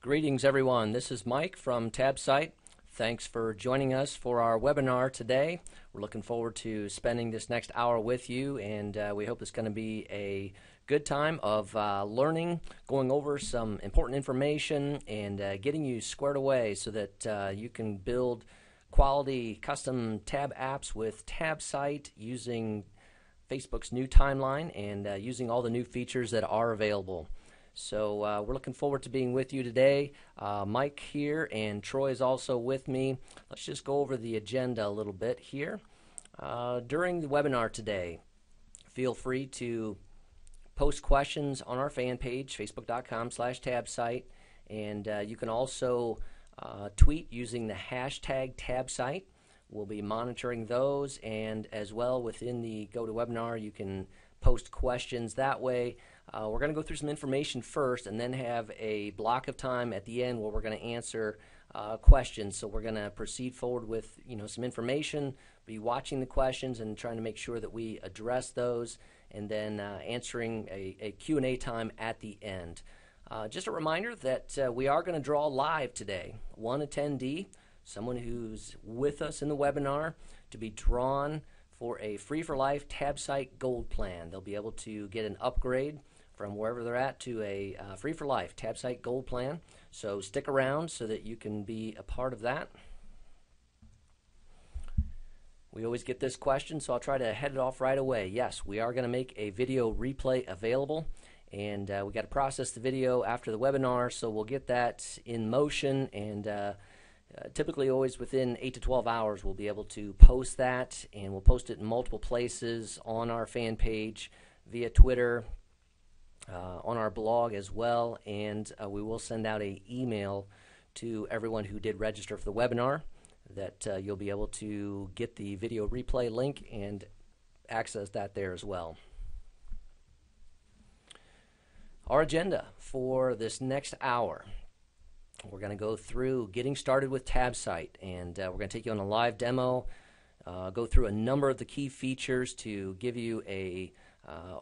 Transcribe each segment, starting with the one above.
Greetings, everyone. This is Mike from TabSite. Thanks for joining us for our webinar today. We're looking forward to spending this next hour with you, and we hope it's going to be a good time of learning, going over some important information, and getting you squared away so that you can build quality custom tab apps with TabSite using Facebook's new timeline and using all the new features that are available. So we're looking forward to being with you today. Mike here, and Troy is also with me. Let's just go over the agenda a little bit here. During the webinar today, feel free to post questions on our fan page, facebook.com/TabSite, and you can also tweet using the hashtag TabSite. We'll be monitoring those, and as well within the GoToWebinar, you can post questions that way. We're going to go through some information first and then have a block of time at the end where we're going to answer questions. So we're going to proceed forward with some information, be watching the questions and trying to make sure that we address those, and then answering a Q&A time at the end. Just a reminder that we are going to draw live today. One attendee, someone who's with us in the webinar, to be drawn for a free-for-life TabSite Gold plan. They'll be able to get an upgrade from wherever they're at to a free-for-life TabSite Gold plan. So stick around so that you can be a part of that. We always get this question, so I'll try to head it off right away. Yes, we are going to make a video replay available, and we got to process the video after the webinar, so we'll get that in motion, and typically always within 8 to 12 hours we'll be able to post that, and we'll post it in multiple places on our fan page, via Twitter, on our blog as well, and we will send out an email to everyone who did register for the webinar that you'll be able to get the video replay link and access that there as well. Our agenda for this next hour: we're going to go through getting started with TabSite, and we're going to take you on a live demo, go through a number of the key features to give you a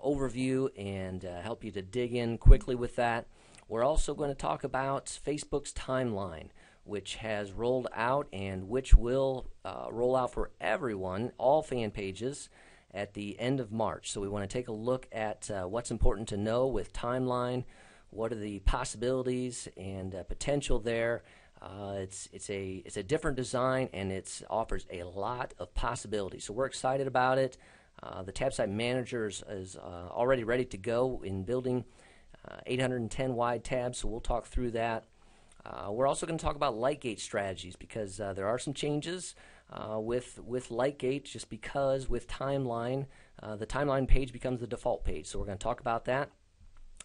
overview and help you to dig in quickly with that. We're also going to talk about Facebook's timeline, which has rolled out and which will roll out for everyone, all fan pages, at the end of March. So we want to take a look at what's important to know with timeline, what are the possibilities and potential there. It's a different design, and it offers a lot of possibilities. So we're excited about it. The TabSite Manager is already ready to go in building 810 wide tabs, so we'll talk through that. We're also going to talk about Lightgate strategies, because there are some changes with Lightgate, just because with timeline, the timeline page becomes the default page. So we're going to talk about that,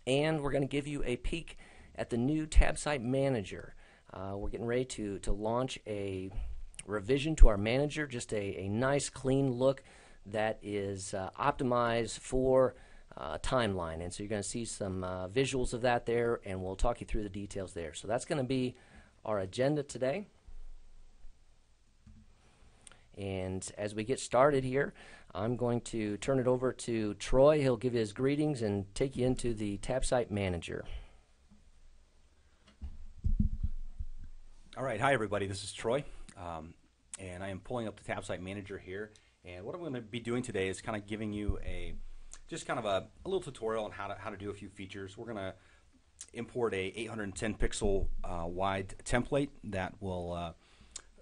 and we're going to give you a peek at the new TabSite Manager. We're getting ready to launch a revision to our manager, just a nice clean look that is optimized for timeline, and so you're going to see some visuals of that there, and we'll talk you through the details there. So that's going to be our agenda today. And as we get started here, I'm going to turn it over to Troy. He'll give you his greetings and take you into the TabSite Manager. All right, hi everybody, this is Troy, and I am pulling up the TabSite Manager here. And what I'm going to be doing today is kind of giving you a little tutorial on how to do a few features. We're going to import a 810 pixel wide template that will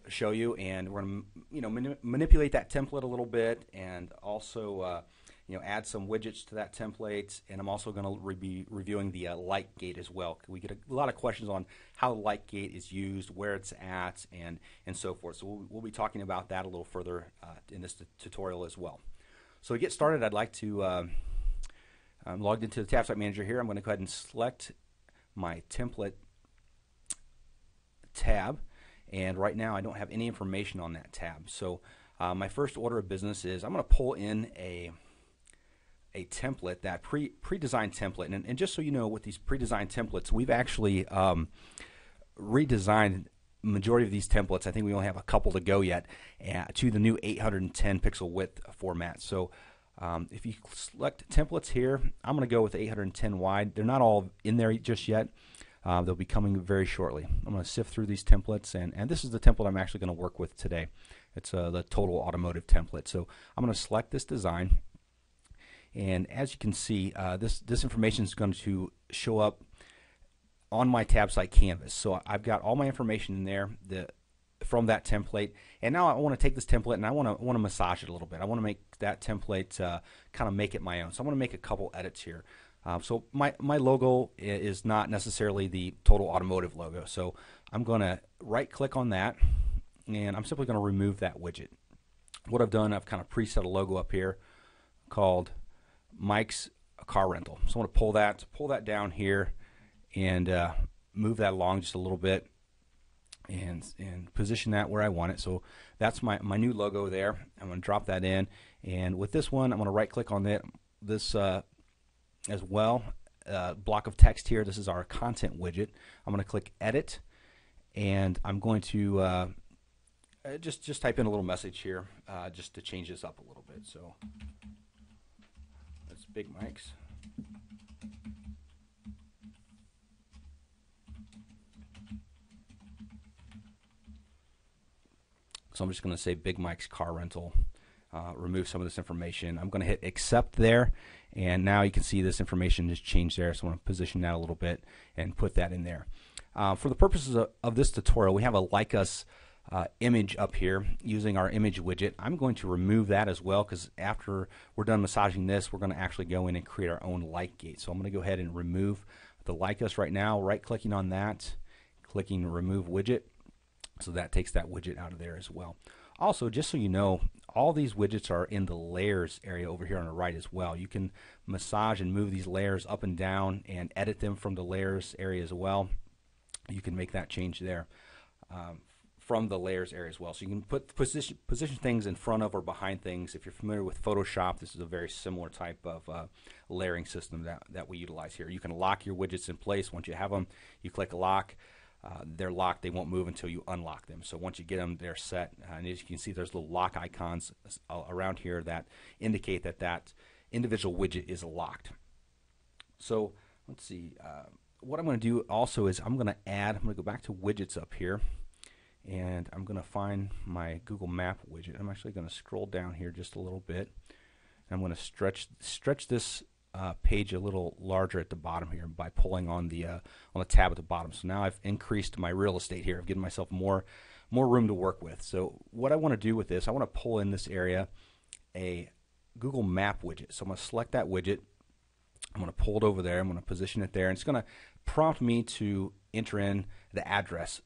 show you, and we're going to manipulate that template a little bit, and also add some widgets to that template. And I'm also going to be reviewing the Lightgate as well. We get a lot of questions on how Lightgate is used, where it's at, and so forth. So we'll be talking about that a little further in this tutorial as well. So to get started, I'd like to I'm logged into the TabSite Manager here. I'm going to go ahead and select my template tab, and right now I don't have any information on that tab. So my first order of business is I'm going to pull in a template, that pre-designed template, and just so you know, with these pre-designed templates, we've actually redesigned majority of these templates. I think we only have a couple to go yet to the new 810 pixel width format. So if you select templates here, I'm going to go with 810 wide. They're not all in there just yet. They'll be coming very shortly. I'm going to sift through these templates, and this is the template I'm actually going to work with today. It's the Total Automotive template. So I'm going to select this design, and as you can see, this information is going to show up on my TabSite canvas. So I've got all my information in there from that template, and now I want to take this template and I want to massage it a little bit. I want to make that template kind of make it my own. So I'm going to make a couple edits here. So my logo is not necessarily the Total Automotive logo. So I'm going to right-click on that, and I'm simply going to remove that widget. What I've done, I've kind of preset a logo up here called Mike's Car Rental. So I want to pull that down here and move that along just a little bit and position that where I want it. So that's my new logo there. I'm going to drop that in, and with this one I'm going to right click on this as well, block of text here. This is our content widget. I'm going to click edit, and I'm going to just type in a little message here just to change this up a little bit. So that's Big Mike's. So I'm just going to say Big Mike's Car Rental, remove some of this information. I'm going to hit accept there, and now you can see this information has changed there. So I'm going to position that a little bit and put that in there. For the purposes of this tutorial, we have a Like Us image up here using our image widget. I'm going to remove that as well, because after we're done massaging this, we're going to actually go in and create our own like gate. So I'm going to go ahead and remove the Like Us right now, right clicking on that, clicking remove widget. So that takes that widget out of there as well. Also, just so you know, all these widgets are in the layers area over here on the right as well. You can massage and move these layers up and down and edit them from the layers area as well. You can make that change there from the layers area as well. So you can position things in front of or behind things. If you're familiar with Photoshop, this is a very similar type of layering system that we utilize here. You can lock your widgets in place. Once you have them, you click lock. They're locked. They won't move until you unlock them. So once you get them, they're set. And as you can see, there's little lock icons around here that indicate that individual widget is locked. So let's see. What I'm going to do also is I'm going to go back to widgets up here, and I'm going to find my Google Map widget. I'm actually going to scroll down here just a little bit. And I'm going to stretch this page a little larger at the bottom here by pulling on the tab at the bottom. So now I've increased my real estate here. I've given myself more room to work with. So what I want to do with this, I want to pull in this area a Google Map widget. So I'm going to select that widget. I'm going to pull it over there. I'm going to position it there, and it's going to prompt me to enter in the address.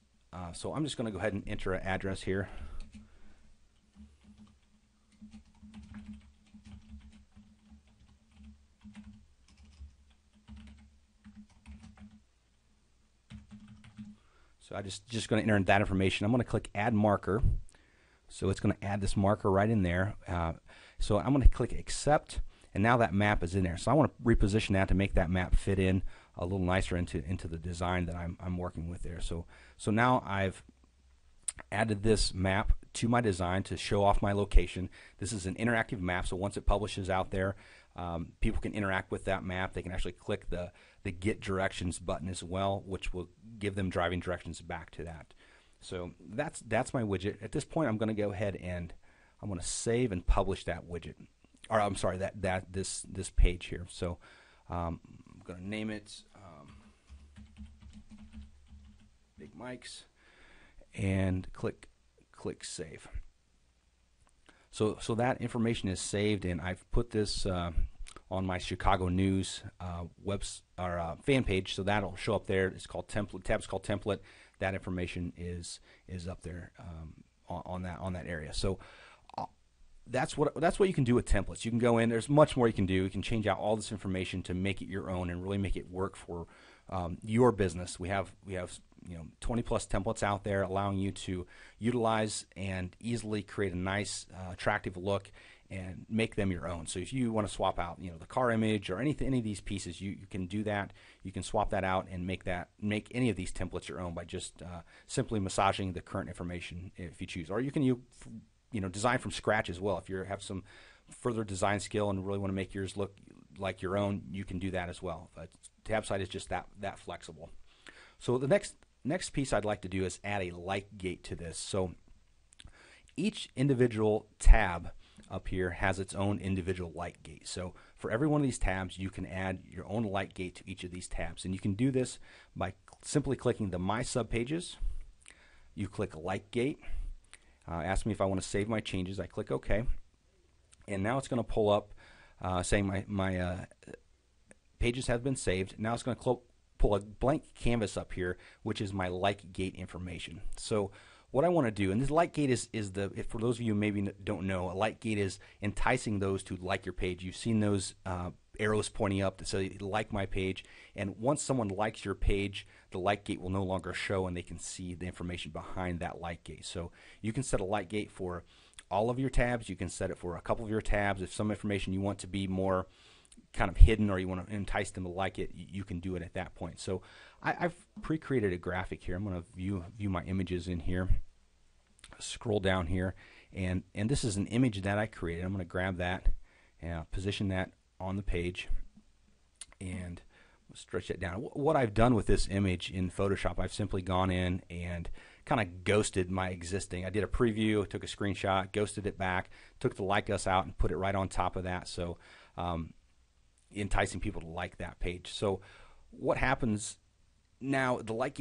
So I'm just going to go ahead and enter an address here. So I just going to enter in that information. I'm going to click Add Marker. So it's going to add this marker right in there. So I'm going to click Accept, and now that map is in there. So I want to reposition that to make that map fit in a little nicer into the design that I'm working with there. So now I've added this map to my design to show off my location. This is an interactive map, so once it publishes out there, people can interact with that map. They can actually click the Get Directions button as well, which will give them driving directions back to that. So that's my widget. At this point, I'm going to go ahead and I'm going to save and publish that widget, or I'm sorry, this page here. So I'm going to name it Big Mike's, and click Save. So that information is saved, and I've put this on my Chicago News fan page, so that'll show up there. It's called Template. Tab's called Template. That information is up there on that area. So that's what you can do with templates. You can go in. There's much more you can do. You can change out all this information to make it your own and really make it work for your business. We have 20 plus templates out there allowing you to utilize and easily create a nice, attractive look and make them your own. So if you want to swap out, the car image or any of these pieces, you can do that. You can swap that out and make any of these templates your own by just simply massaging the current information if you choose. Or you can design from scratch as well. If you have some further design skill and really want to make yours look like your own, you can do that as well. TabSite is just that flexible. So the next piece I'd like to do is add a like gate to this. So each individual tab up here has its own individual like gate. So for every one of these tabs, you can add your own like gate to each of these tabs. And you can do this by simply clicking the My Subpages. You click Like Gate. Ask me if I want to save my changes. I click OK. And now it's going to pull up saying my pages have been saved. Now it's going to pull a blank canvas up here, which is my like gate information. So what I want to do, and this like gate is for those of you who maybe don't know, a like gate is enticing those to like your page. You've seen those arrows pointing up to say like my page, and once someone likes your page, the like gate will no longer show and they can see the information behind that like gate. So you can set a like gate for all of your tabs. You can set it for a couple of your tabs. If some information you want to be more kind of hidden or you want to entice them to like it, you can do it at that point. So I've pre-created a graphic here. I'm going to view my images in here. Scroll down here, and this is an image that I created. I'm going to grab that and position that on the page and stretch it down. What I've done with this image in Photoshop, I've simply gone in and kind of ghosted my existing. I did a preview, took a screenshot, ghosted it back, took the like us out and put it right on top of that. So enticing people to like that page. So what happens now, the like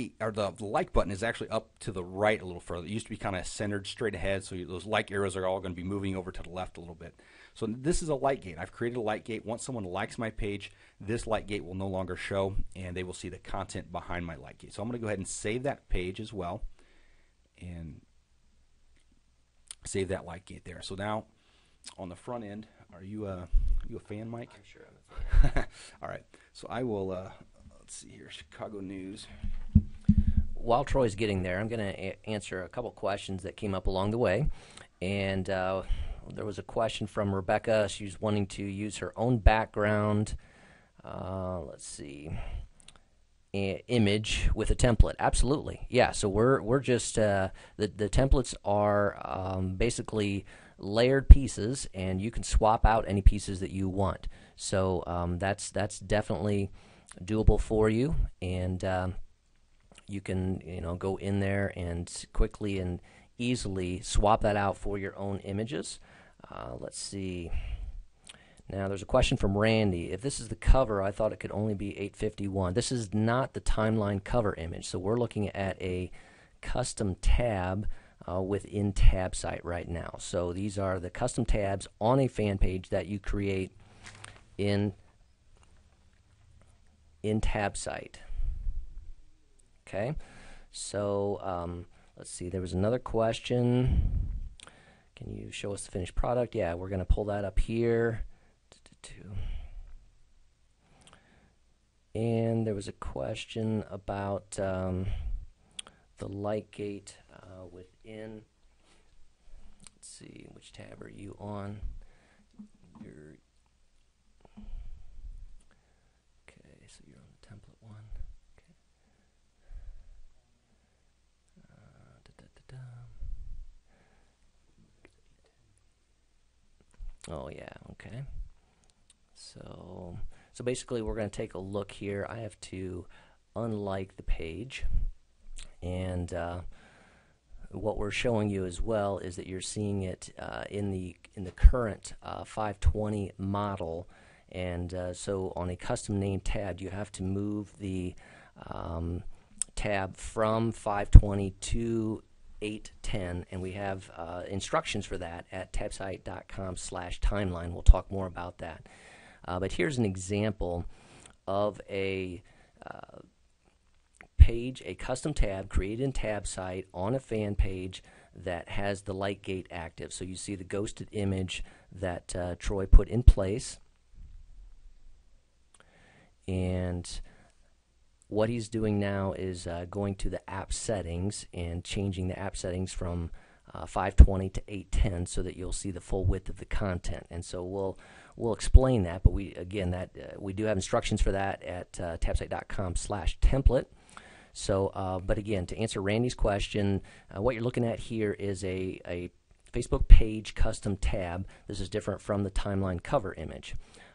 button is actually up to the right a little further. It used to be kind of centered straight ahead, so those like arrows are all going to be moving over to the left a little bit. So this is a like gate. I've created a like gate. Once someone likes my page, this like gate will no longer show, and they will see the content behind my like gate. So I'm going to go ahead and save that page as well, and save that like gate there. So now, on the front end, are you a fan, Mike? I'm sure I'm a fan. All right. So I will. Let's see here, Chicago News. While Troy's getting there, I'm going to answer a couple questions that came up along the way. And there was a question from Rebecca. She's wanting to use her own background, let's see, image with a template. Absolutely. Yeah, so we're just, the templates are basically layered pieces, and you can swap out any pieces that you want. So that's definitely doable for you, and you can go in there and quickly and easily swap that out for your own images. Let's see. Now there's a question from Randy. If this is the cover, I thought it could only be 851. This is not the timeline cover image, so we're looking at a custom tab within TabSite right now. So these are the custom tabs on a fan page that you create in TabSite. Okay, so let's see, there was another question. Can you show us the finished product? Yeah, we're going to pull that up here. And there was a question about the light gate within, let's see, which tab are you on? So you're on the template one. Okay. Oh yeah, okay. So basically we're going to take a look here. I have to unlike the page, and what we're showing you as well is that you're seeing it in the current 520 model. And so on a custom name tab, you have to move the tab from 520 to 810, and we have instructions for that at tabsite.com/timeline. We'll talk more about that. But here's an example of a page, a custom tab created in TabSite on a fan page that has the light gate active. So you see the ghosted image that Troy put in place. And what he's doing now is going to the app settings and changing the app settings from 520 to 810 so that you'll see the full width of the content. And so we'll explain that, but we do have instructions for that at tabsite.com/template. So, but again, to answer Randy's question, what you're looking at here is a Facebook page custom tab. This is different from the timeline cover image.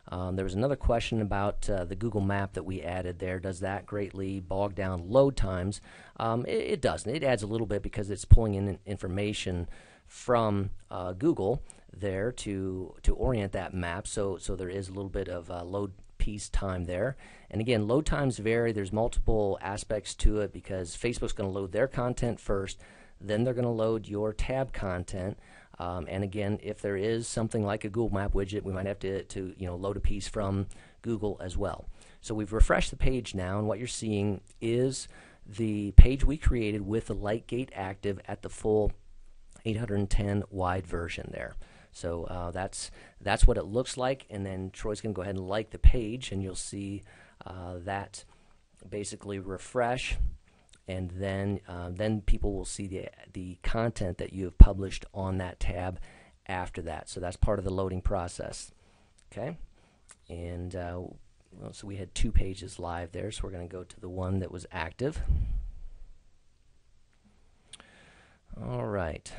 There was another question about the Google map that we added there. Does that greatly bog down load times? It doesn't. It adds a little bit because it's pulling in information from Google there to orient that map. So there is a little bit of load piece time there. And again, load times vary. There's multiple aspects to it because Facebook's going to load their content first, then they're going to load your tab content. And again, if there is something like a Google Map widget, we might have to load a piece from Google as well. So we've refreshed the page now, and what you're seeing is the page we created with the Lightgate active at the full 810 wide version there. So that's what it looks like, and then Troy's going to go ahead and like the page, and you'll see that basically refresh, and then people will see the content that you have published on that tab after that. So that's part of the loading process. Okay, and so we had 2 pages live there, so we're going to go to the one that was active. All right.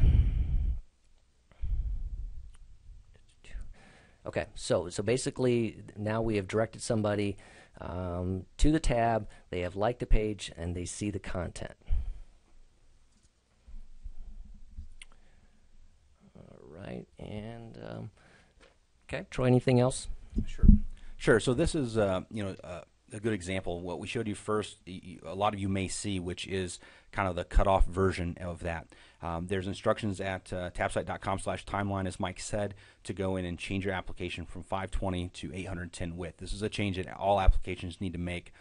Okay, so basically now we have directed somebody to the tab, they have liked the page, and they see the content. All right, and okay, Troy, anything else? Sure. So this is a good example. What we showed you first, a lot of you may see, which is kind of the cutoff version of that. There's instructions at tabsite.com/timeline, as Mike said, to go in and change your application from 520 to 810 width. This is a change that all applications need to make,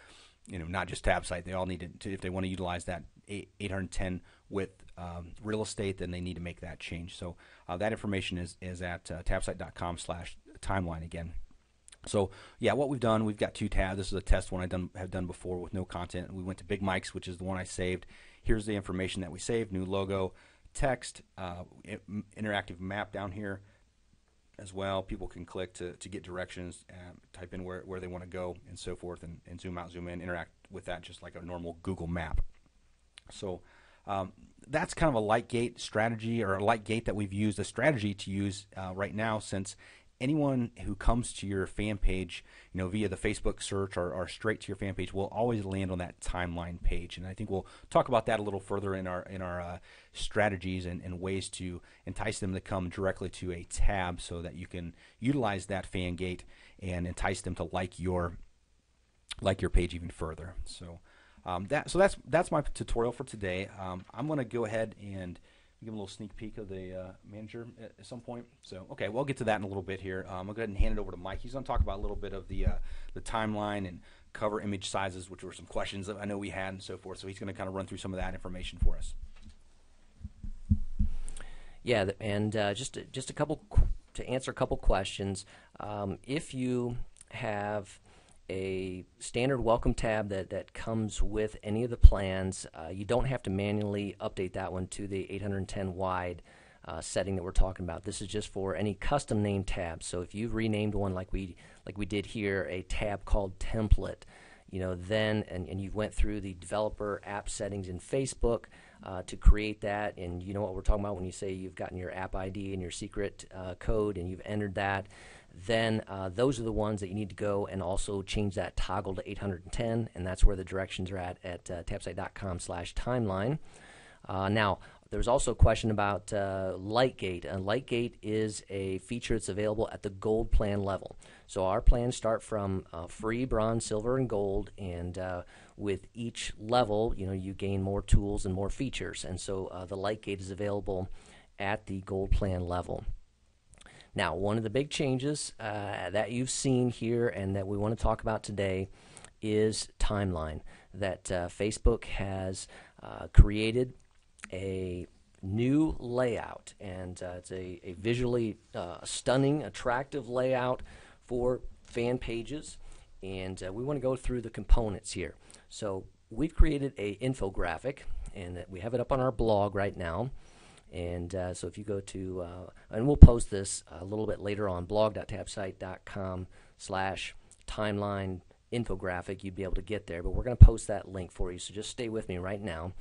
not just TabSite. They all need to, if they want to utilize that 810 width real estate, then they need to make that change. So that information is at tabsite.com/timeline again. So yeah, what we've done, we've got 2 tabs. This is a test one I have done before with no content. We went to Big Mike's, which is the one I saved. Here's the information that we saved: new logo, text, interactive map down here as well. People can click to get directions, type in where they want to go, and so forth, and zoom out, zoom in, interact with that just like a normal Google map. So that's kind of a Lightgate strategy, or a Lightgate that we've used, a strategy to use right now, since anyone who comes to your fan page, via the Facebook search or straight to your fan page, will always land on that timeline page. And I think we'll talk about that a little further in our strategies and ways to entice them to come directly to a tab, so that you can utilize that fan gate and entice them to like your page even further. So that's my tutorial for today. I'm going to go ahead and give them a little sneak peek of the manager at some point. So, okay, we'll get to that in a little bit here. I'll go ahead and hand it over to Mike. He's going to talk about a little bit of the timeline and cover image sizes, which were some questions that I know we had and so forth. So he's going to kind of run through some of that information for us. Yeah, and just a couple to answer a couple questions. If you have a standard welcome tab that comes with any of the plans, you don't have to manually update that one to the 810 wide setting that we're talking about. This is just for any custom named tabs. So if you've renamed one like we did here, a tab called template, then and you went through the developer app settings in Facebook to create that, and you know what we're talking about when you say you've gotten your app ID and your secret code and you've entered that, then those are the ones that you need to go and also change that toggle to 810, and that's where the directions are at tabsite.com/timeline. Now, there's also a question about Lightgate. Lightgate is a feature that's available at the gold plan level. So our plans start from free, bronze, silver, and gold, and with each level, you gain more tools and more features. And so the Lightgate is available at the gold plan level. Now, one of the big changes that you've seen here and that we want to talk about today is timeline. That Facebook has created a new layout, and it's a visually stunning, attractive layout for fan pages, and we want to go through the components here. So we've created a infographic, and we have it up on our blog right now. And so if you go to, and we'll post this a little bit later on, blog.tabsite.com/timeline infographic, you'd be able to get there. But we're going to post that link for you, so just stay with me right now.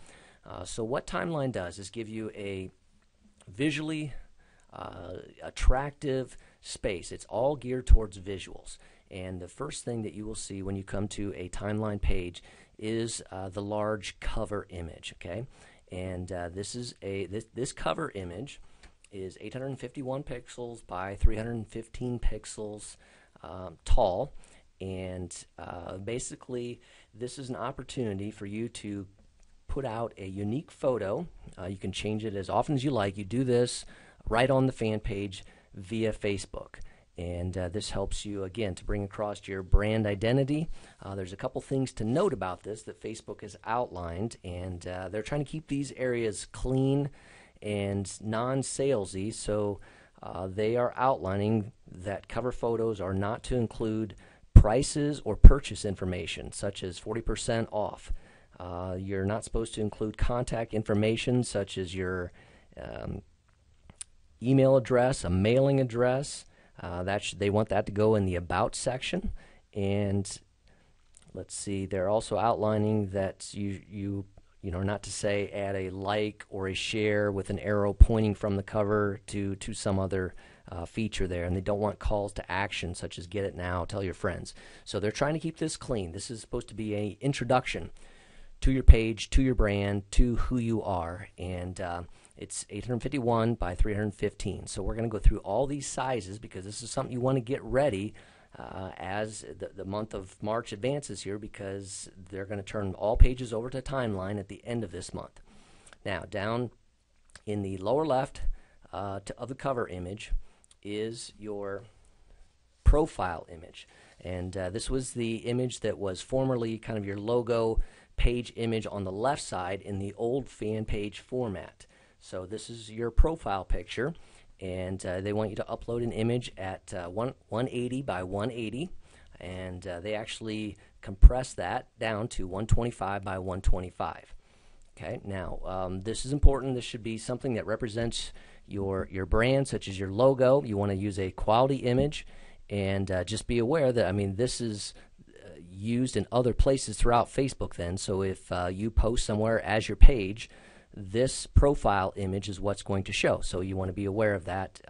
So what Timeline does is give you a visually attractive space. It's all geared towards visuals. And the first thing that you will see when you come to a timeline page is the large cover image. Okay, and this cover image is 851 pixels by 315 pixels tall, and basically this is an opportunity for you to put out a unique photo. You can change it as often as you like. You do this right on the fan page via Facebook. And this helps you, again, to bring across your brand identity. There's a couple things to note about this that Facebook has outlined, and they're trying to keep these areas clean and non-salesy, so they are outlining that cover photos are not to include prices or purchase information, such as 40% off. You're not supposed to include contact information, such as your email address, a mailing address. They want that to go in the About section. And let's see, they're also outlining that you know, not to say add a like or a share with an arrow pointing from the cover to some other feature there. And they don't want calls to action, such as get it now, tell your friends. So they're trying to keep this clean. This is supposed to be an introduction to your page, to your brand, to who you are. And it's 851 by 315. So we're going to go through all these sizes because this is something you want to get ready as the month of March advances here, because they're going to turn all pages over to timeline at the end of this month. Now, down in the lower left of the cover image is your profile image. And this was the image that was formerly kind of your logo page image on the left side in the old fan page format. So this is your profile picture, and they want you to upload an image at 180 by 180, and they actually compress that down to 125 by 125. Okay, now this is important. This should be something that represents your brand, such as your logo. You want to use a quality image, and just be aware that, I mean, this is used in other places throughout Facebook then. So if you post somewhere as your page, this profile image is what's going to show. So you want to be aware of that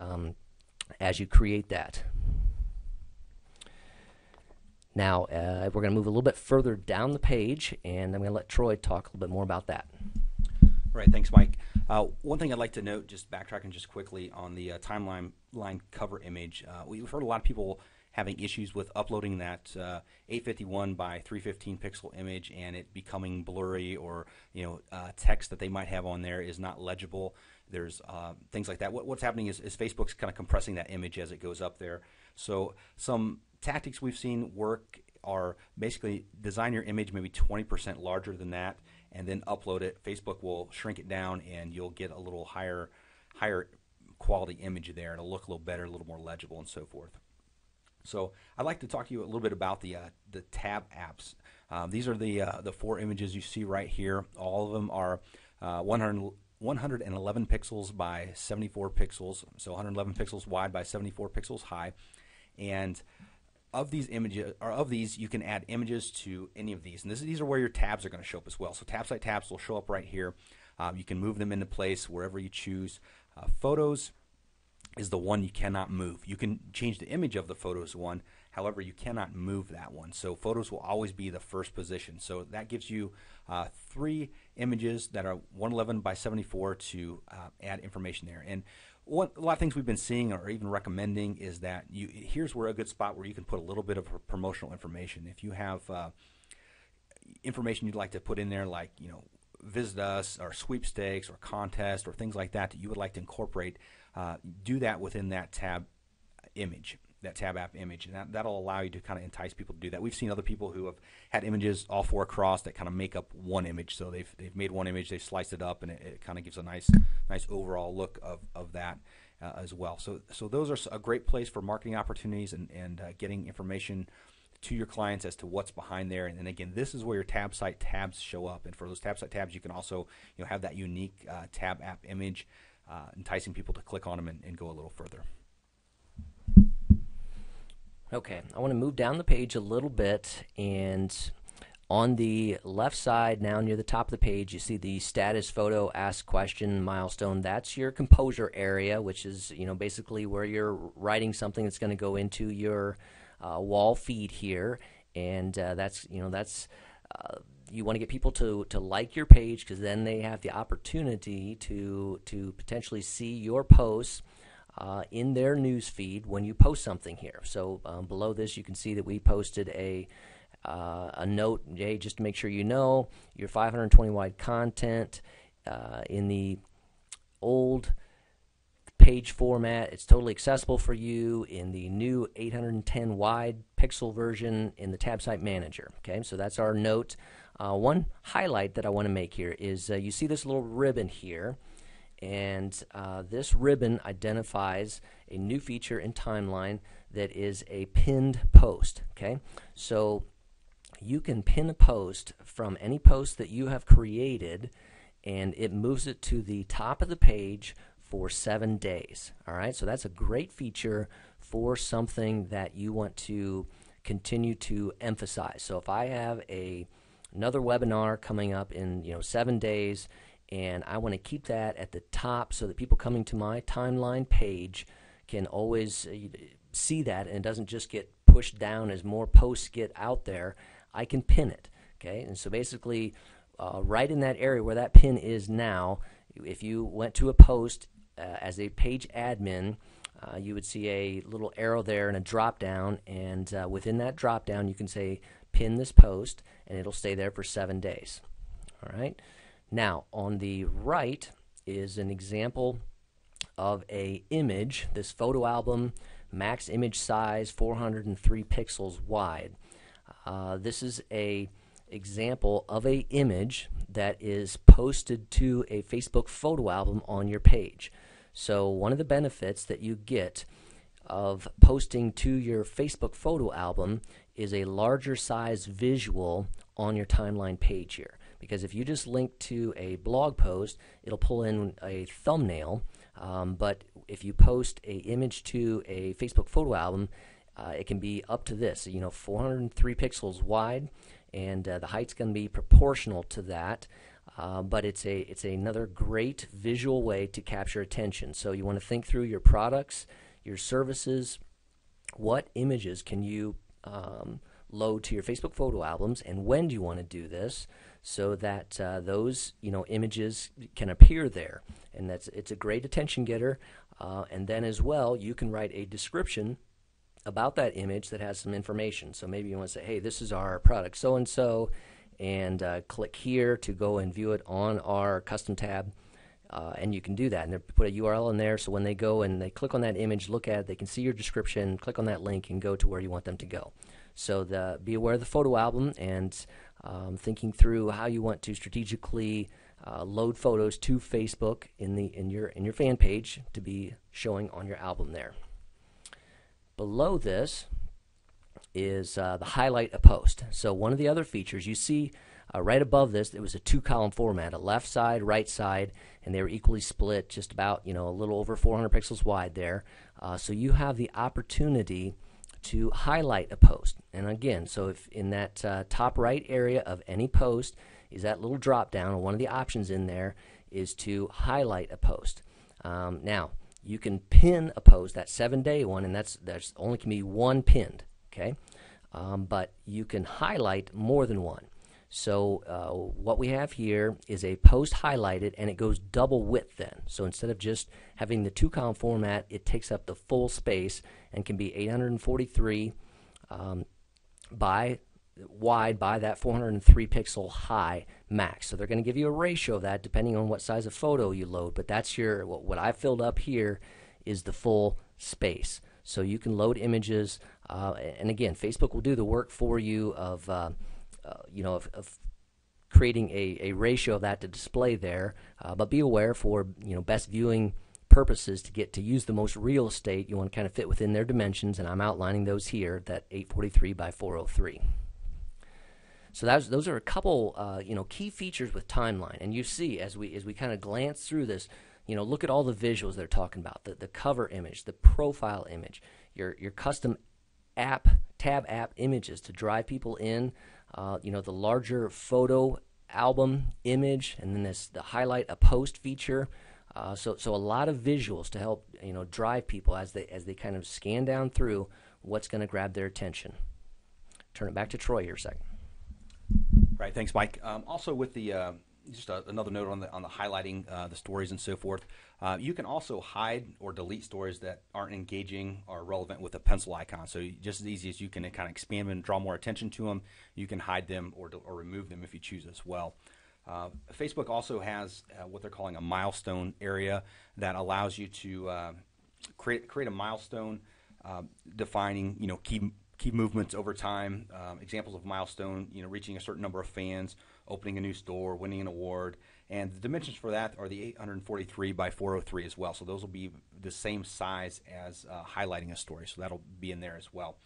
as you create that. Now we're going to move a little bit further down the page, and I'm going to let Troy talk a little bit more about that. Right, thanks, Mike. One thing I'd like to note, just backtracking just quickly on the timeline cover image, we've heard a lot of people having issues with uploading that 851 by 315 pixel image and it becoming blurry, or text that they might have on there is not legible. There's things like that. What's happening is Facebook's kind of compressing that image as it goes up there. So some tactics we've seen work are basically design your image maybe 20% larger than that, and then upload it. Facebook will shrink it down, and you'll get a little higher quality image there. It'll look a little better, a little more legible, and so forth. So I'd like to talk to you a little bit about the tab apps. These are the four images you see right here. All of them are 111 pixels by 74 pixels, so 111 pixels wide by 74 pixels high. And of these images, or of these, you can add images to any of these. And these are where your tabs are going to show up as well. So TabSite tabs will show up right here. You can move them into place wherever you choose. Photos is the one you cannot move. You can change the image of the photos one, however you cannot move that one. So photos will always be the first position. So that gives you three images that are 111 by 74 to add information there. And a lot of things we've been seeing or even recommending is that here's where a good spot where you can put a little bit of promotional information. If you have information you'd like to put in there, like visit us or sweepstakes or contest or things like that you would like to incorporate, do that within that tab image, that tab app image, and that'll allow you to kind of entice people to do that. We've seen other people who have had images all four across that kind of make up one image. So they've made one image, they've sliced it up, and it kind of gives a nice overall look of that as well. So those are a great place for marketing opportunities and getting information to your clients as to what's behind there. And then again, this is where your TabSite tabs show up. And for those TabSite tabs, you can also have that unique tab app image, enticing people to click on them and go a little further. Okay, I want to move down the page a little bit, and On the left side, now near the top of the page, you see the status photo, ask question, milestone. That's your composer area, which is basically where you're writing something that's going to go into your wall feed here, and that's you want to get people to like your page, because then they have the opportunity to potentially see your posts in their news feed when you post something here. So below this, you can see that we posted a note, hey, just to make sure you know your 520 wide content in the old page format, it's totally accessible for you. In the new 810 wide pixel version in the TabSite Manager. Okay, so that's our note. One highlight that I want to make here is you see this little ribbon here, and this ribbon identifies a new feature in Timeline that is a pinned post. Okay, so you can pin a post from any post that you have created, and it moves it to the top of the page for 7 days. All right, so that's a great feature for something that you want to continue to emphasize. So if I have another webinar coming up in 7 days, and I want to keep that at the top so that people coming to my timeline page can always see that, and it doesn't just get pushed down as more posts get out there, I can pin it. Okay, and so basically right in that area where that pin is now, if you went to a post as a page admin, you would see a little arrow there and a drop down, and within that drop down you can say pin this post, and it'll stay there for 7 days. All right, now on the right is an example of a image, this photo album, max image size 403 pixels wide. This is a example of a image that is posted to a Facebook photo album on your page. So one of the benefits that you get of posting to your Facebook photo album is a larger size visual on your timeline page here. Because if you just link to a blog post, it'll pull in a thumbnail, but if you post a image to a Facebook photo album, it can be up to this, 403 pixels wide, and the height's going to be proportional to that. But it's another great visual way to capture attention. So you want to think through your products, your services, what images can you load to your Facebook photo albums, and when do you want to do this, so that those images can appear there. And it's a great attention getter. And then as well, you can write a description about that image that has some information. So maybe you want to say, hey, this is our product so-and-so, and click here to go and view it on our custom tab, and you can do that, and they put a URL in there, so when they go and they click on that image, look at it, they can see your description, click on that link, and go to where you want them to go. So be aware of the photo album, and thinking through how you want to strategically load photos to Facebook in your fan page to be showing on your album there. Below this is the highlight a post. So one of the other features you see right above this, it was a 2-column format, a left side, right side, and they were equally split, just about a little over 400 pixels wide there. So you have the opportunity to highlight a post. And again, so if in that top right area of any post is that little drop down, and one of the options in there is to highlight a post. Now you can pin a post, that 7-day one, and there's only can be one pinned. Okay, but you can highlight more than one. So what we have here is a post highlighted, and it goes double width then. So instead of just having the 2-column format, it takes up the full space and can be 843 wide by that 403 pixel high max. So they're going to give you a ratio of that depending on what size of photo you load, but that's what I filled up here is the full space. So you can load images, and again, Facebook will do the work for you of creating a ratio of that to display there. But be aware, for best viewing purposes, to use the most real estate, you want to kind of fit within their dimensions, and I'm outlining those here, that 843 by 403. So those are a couple key features with Timeline, and you see as we kind of glance through this. Look at all the visuals they're talking about, the cover image, the profile image, your custom tab app images to drive people in, the larger photo album image, and then the highlight a post feature. So a lot of visuals to help drive people as they kind of scan down through what's going to grab their attention. Turn it back to Troy here a second. Right, thanks, Mike. Also, with the another note on the highlighting the stories and so forth. You can also hide or delete stories that aren't engaging or relevant with a pencil icon. So just as easy as you can kind of expand them and draw more attention to them, you can hide them or remove them if you choose as well. Facebook also has what they're calling a milestone area that allows you to create a milestone defining key movements over time. Examples of milestone, reaching a certain number of fans, opening a new store, winning an award, and the dimensions for that are the 843 by 403 as well. So those will be the same size as highlighting a story. So that'll be in there as well.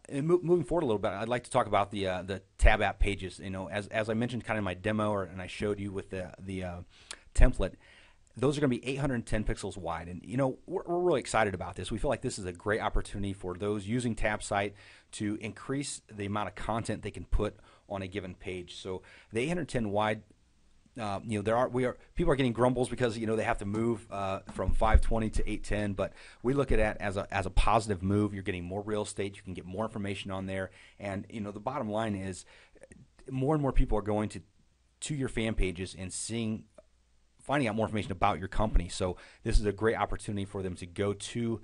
And moving forward a little bit, I'd like to talk about the tab app pages. As I mentioned kind of in my demo, and I showed you with the template, those are going to be 810 pixels wide. And, we're really excited about this. We feel like this is a great opportunity for those using TabSite to increase the amount of content they can put on a given page. So the 810 wide, people are getting grumbles because, they have to move from 520 to 810, but we look at it as a positive move. You're getting more real estate. You can get more information on there. And, the bottom line is more and more people are going to your fan pages and finding out more information about your company. So this is a great opportunity for them to go to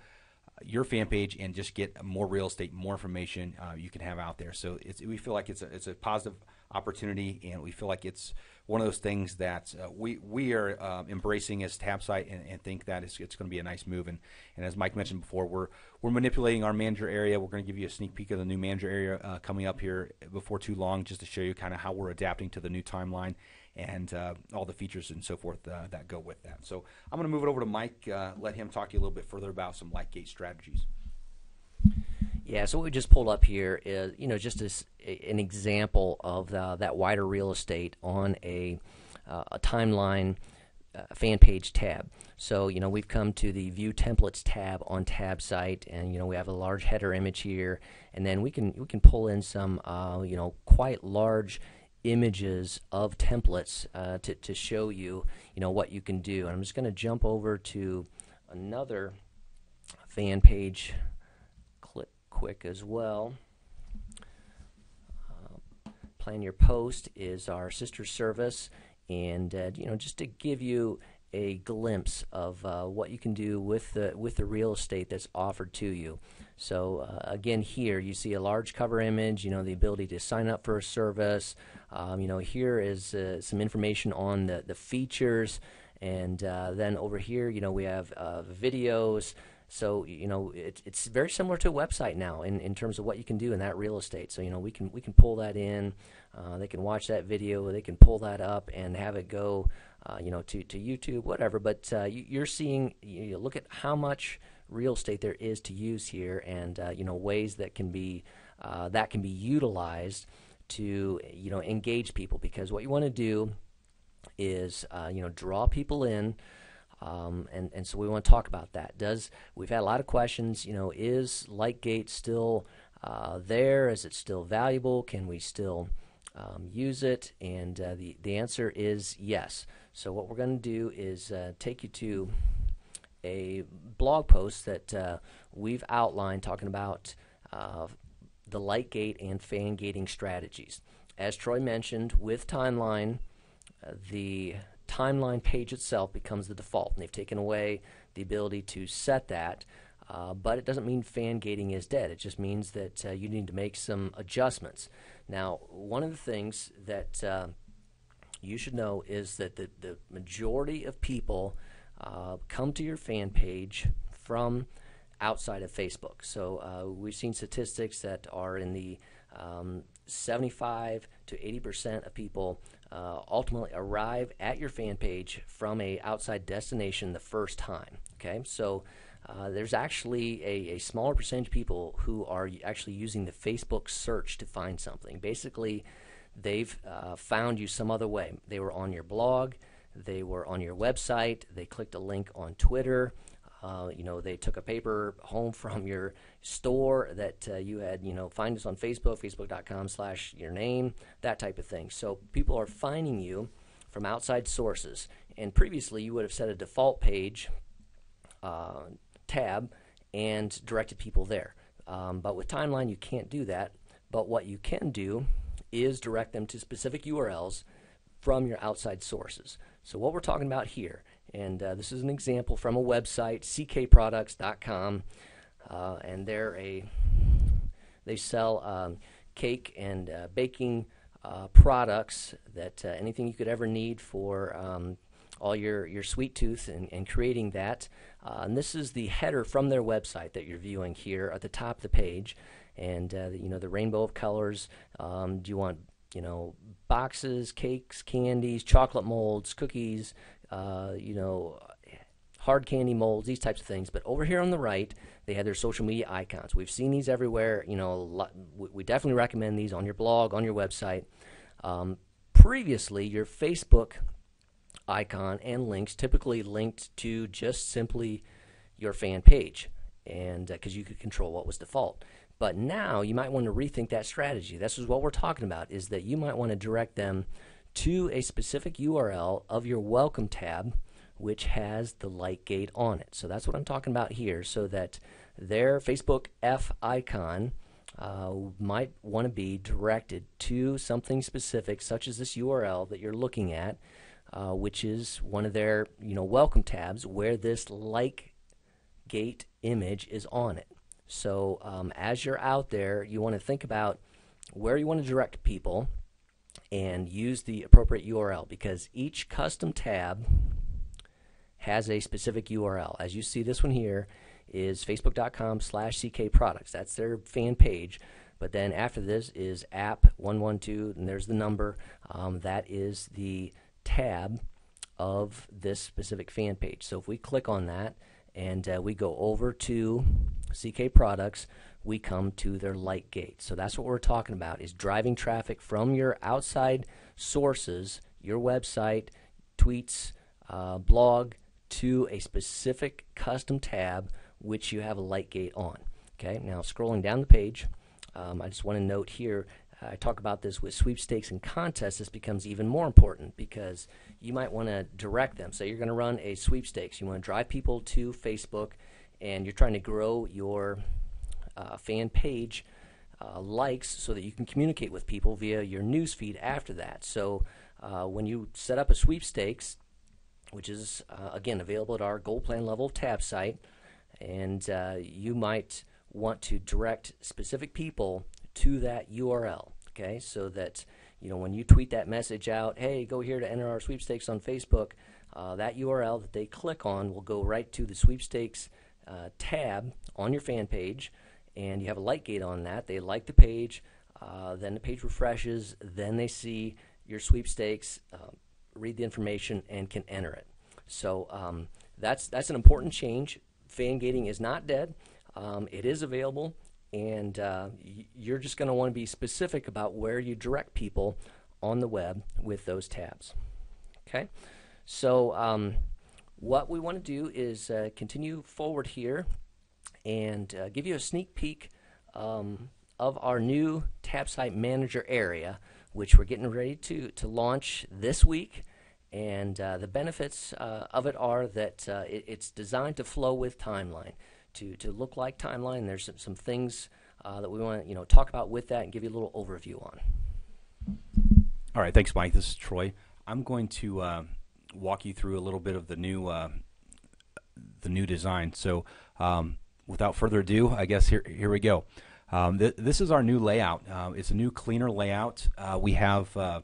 your fan page and just get more real estate, more information you can have out there. So we feel like it's a positive opportunity, and we feel like it's one of those things that we are embracing as TabSite and think that it's going to be a nice move. And as Mike mentioned before, we're manipulating our manager area. We're going to give you a sneak peek of the new manager area coming up here before too long, just to show you kind of how we're adapting to the new timeline and all the features and so forth that go with that. So I'm going to move it over to Mike, let him talk to you a little bit further about some Lightgate strategies. Yeah, so what we just pulled up here is, just an example of that wider real estate on a timeline fan page tab. So, we've come to the View Templates tab on TabSite, and, we have a large header image here, and then we can pull in some, quite large images of templates to show you, what you can do. And I'm just going to jump over to another fan page quick as well. Plan Your Post is our sister service, and just to give you a glimpse of what you can do with the real estate that's offered to you. So again, here you see a large cover image, the ability to sign up for a service. Here is some information on the features, and then over here, we have videos. So it's very similar to a website now in terms of what you can do in that real estate. So we can pull that in. They can watch that video. They can pull that up and have it go to YouTube, whatever. But you're seeing, look at how much real estate there is to use here, and ways that can be utilized to engage people. Because what you want to do is draw people in. And so we want to talk about that. We've had a lot of questions. Is Lightgate still there? Is it still valuable? Can we still use it? And the answer is yes. So what we're going to do is take you to a blog post that we've outlined talking about the Lightgate and fan gating strategies. As Troy mentioned, with Timeline, the timeline page itself becomes the default, and they've taken away the ability to set that, but it doesn't mean fan gating is dead. It just means that you need to make some adjustments. Now, one of the things that you should know is that the majority of people come to your fan page from outside of Facebook. So we've seen statistics that are in the 75 to 80% of people ultimately arrive at your fan page from a outside destination the first time. Okay, so there's actually a smaller percentage of people who are actually using the Facebook search to find something. Basically, they've found you some other way. They were on your blog, they were on your website, they clicked a link on Twitter, They took a paper home from your store that you had, find us on Facebook, facebook.com/your name, that type of thing. So people are finding you from outside sources. And previously you would have set a default page tab and directed people there. But with Timeline you can't do that. But what you can do is direct them to specific URLs from your outside sources. So what we're talking about here, and this is an example from a website, ckproducts.com, and they sell cake and baking products that anything you could ever need for all your sweet tooth and creating that. And this is the header from their website that you're viewing here at the top of the page, and the rainbow of colors. Do you want boxes, cakes, candies, chocolate molds, cookies, hard candy molds, these types of things. But over here on the right, they have their social media icons. We've seen these everywhere. We definitely recommend these on your blog, on your website. Previously, your Facebook icon and links typically linked to just simply your fan page, and because you could control what was default. But now you might want to rethink that strategy. This is what we're talking about, is that you might want to direct them to a specific URL of your welcome tab, which has the light gate on it. So that's what I'm talking about here, so that their Facebook F icon might want to be directed to something specific, such as this URL that you're looking at, which is one of their welcome tabs where this light gate image is on it. So as you're out there, you want to think about where you want to direct people and use the appropriate URL, because each custom tab has a specific URL. As you see, this one here is facebook.com/ckproducts. That's their fan page. But then after this is app 112, and there's the number. That is the tab of this specific fan page. So if we click on that and we go over to CK Products, we come to their light gate. So that's what we're talking about, is driving traffic from your outside sources, your website, tweets, blog, to a specific custom tab which you have a light gate on. Okay, now scrolling down the page, I just want to note here, I talk about this with sweepstakes and contests. This becomes even more important because you might want to direct them. So you're going to run a sweepstakes. You want to drive people to Facebook, and you're trying to grow your fan page likes so that you can communicate with people via your news feed after that. So when you set up a sweepstakes, which is again available at our gold plan level TabSite, and you might want to direct specific people to that URL, okay, so that when you tweet that message out, hey, go here to enter our sweepstakes on Facebook, that URL that they click on will go right to the sweepstakes tab on your fan page, and you have a light gate on that. They like the page, then the page refreshes, then they see your sweepstakes, read the information, and can enter it. So that's an important change. Fan gating is not dead. It is available, and you're just going to want to be specific about where you direct people on the web with those tabs. Okay, so what we want to do is continue forward here and give you a sneak peek of our new TabSite Manager area, which we're getting ready to launch this week. And the benefits of it are that it's designed to flow with Timeline, to look like Timeline. There's some things that we want to talk about with that and give you a little overview on. All right, thanks, Mike. This is Troy. I'm going to walk you through a little bit of the new design. So without further ado, I guess here we go. This is our new layout. It's a new, cleaner layout. We have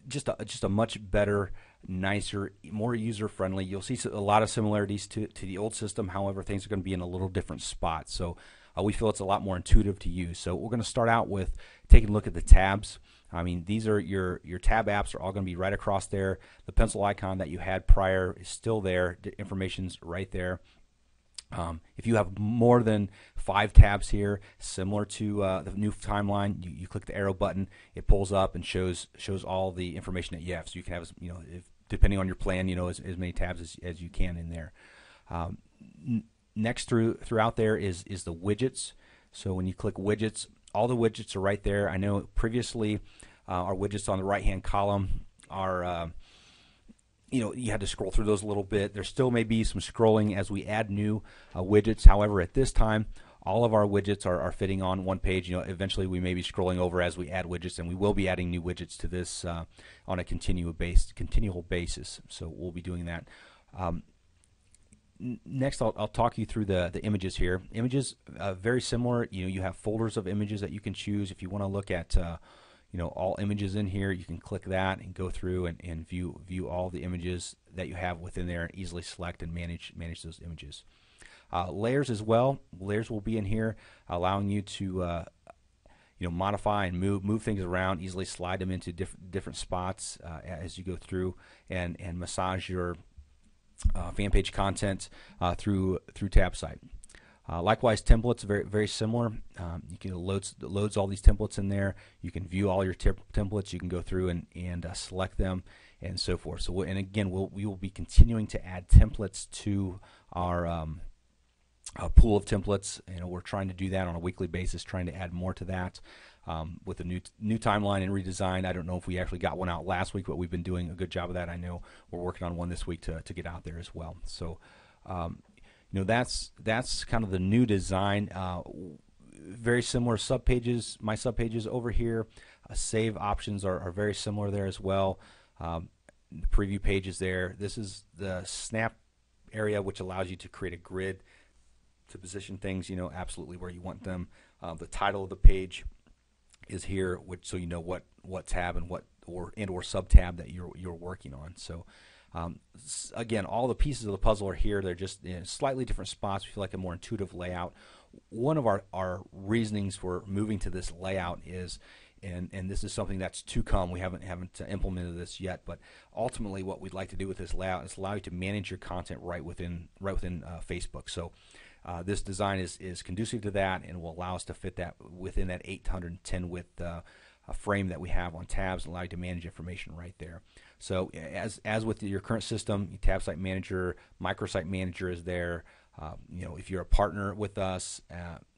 just a much better, nicer, more user-friendly. You'll see a lot of similarities to the old system. However, things are going to be in a little different spot. So we feel it's a lot more intuitive to use. So we're going to start out with taking a look at the tabs. I mean, these are your tab apps are all going to be right across there. The pencil icon that you had prior is still there. The information's right there. If you have more than 5 tabs here, similar to the new Timeline, you click the arrow button, it pulls up and shows all the information that you have. So you can have, depending on your plan, as many tabs as you can in there. Next throughout there is the widgets. So when you click widgets, all the widgets are right there. I know previously our widgets on the right-hand column are, you had to scroll through those a little bit. There still may be some scrolling as we add new widgets. However, at this time, all of our widgets are fitting on one page. Eventually we may be scrolling over as we add widgets, and we will be adding new widgets to this on a continual basis. So we'll be doing that. Next, I'll talk you through the images here. Images, very similar. You have folders of images that you can choose. If you want to look at all images in here, you can click that and go through and view all the images that you have within there, and easily select and manage those images. Layers as well. Layers will be in here, allowing you to modify and move things around, easily slide them into different spots as you go through, and massage your fan page content through TabSite. Likewise, templates, very very similar. You can loads all these templates in there. You can view all your templates. You can go through and select them and so forth. So again, we will be continuing to add templates to our pool of templates. We're trying to do that on a weekly basis, trying to add more to that. With a new timeline and redesign. I don't know if we actually got one out last week, but we've been doing a good job of that. I know we're working on one this week to get out there as well. So, that's kind of the new design. Very similar subpages. My subpages over here, save options are very similar there as well. The preview page is there. This is the snap area, which allows you to create a grid to position things, absolutely where you want them. The title of the page is here, so you know what tab and or sub tab that you're working on. So again, all the pieces of the puzzle are here. They're just in slightly different spots. We feel like a more intuitive layout. One of our reasonings for moving to this layout is, and this is something that's to come. We haven't implemented this yet, but ultimately, what we'd like to do with this layout is allow you to manage your content right within Facebook. So. This design is conducive to that, and will allow us to fit that within that 810 width frame that we have on tabs, and allow you to manage information right there. So as with your current system, TabSite Manager, Microsite Manager is there. If you're a partner with us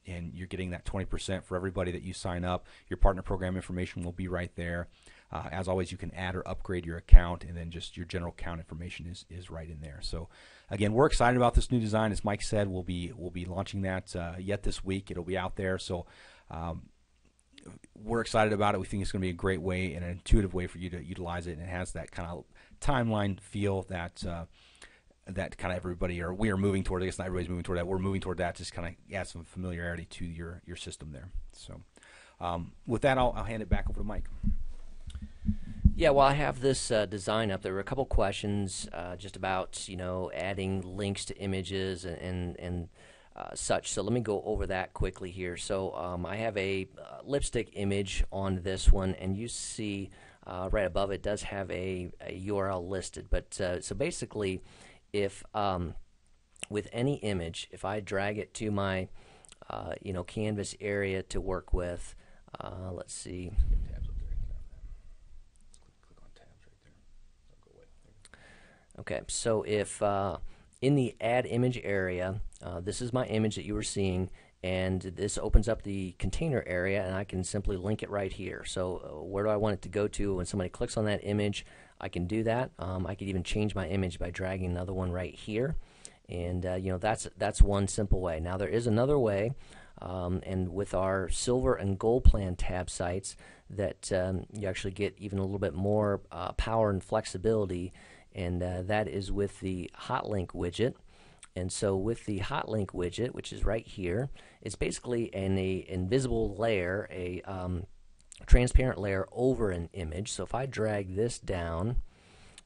and you're getting that 20% for everybody that you sign up, your partner program information will be right there. As always, you can add or upgrade your account, and then just your general account information is right in there. So again, we're excited about this new design. As Mike said, we'll be launching that yet this week. It'll be out there. So we're excited about it. We think it's going to be a great way and an intuitive way for you to utilize it, and it has that kind of timeline feel that kind of everybody, or we are moving toward. I guess not everybody's moving toward that. We're moving toward that. Just kind of add some familiarity to your system there. So with that, I'll hand it back over to Mike. Yeah, well, I have this design up. There were a couple questions just about adding links to images and such. So let me go over that quickly here. So I have a lipstick image on this one, and you see right above it does have a URL listed. But so basically, if with any image, if I drag it to my canvas area to work with, let's see. Okay, so if in the Add Image area, this is my image that you were seeing, and this opens up the container area, and I can simply link it right here. So where do I want it to go to? When somebody clicks on that image, I can do that. I could even change my image by dragging another one right here, and that's one simple way. Now there is another way, and with our silver and gold plan tab sites, that you actually get even a little bit more power and flexibility. And that is with the hot link widget. And so with the hot link widget, which is right here, it's basically an invisible layer, a transparent layer over an image. So if I drag this down,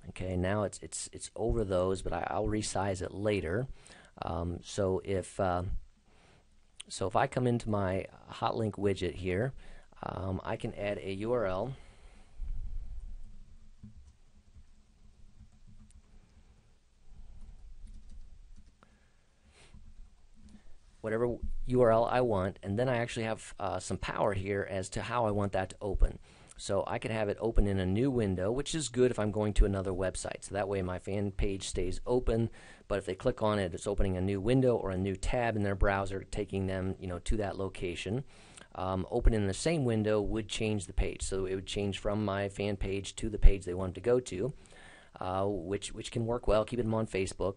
okay, now it's over those, but I'll resize it later. So if I come into my hot link widget here, I can add a URL. Whatever URL I want, and then I actually have some power here as to how I want that to open. So I could have it open in a new window, which is good if I'm going to another website. So that way my fan page stays open, but if they click on it, it's opening a new window or a new tab in their browser, taking them, to that location. Opening the same window would change the page. So it would change from my fan page to the page they wanted to go to, which can work well, keeping them on Facebook.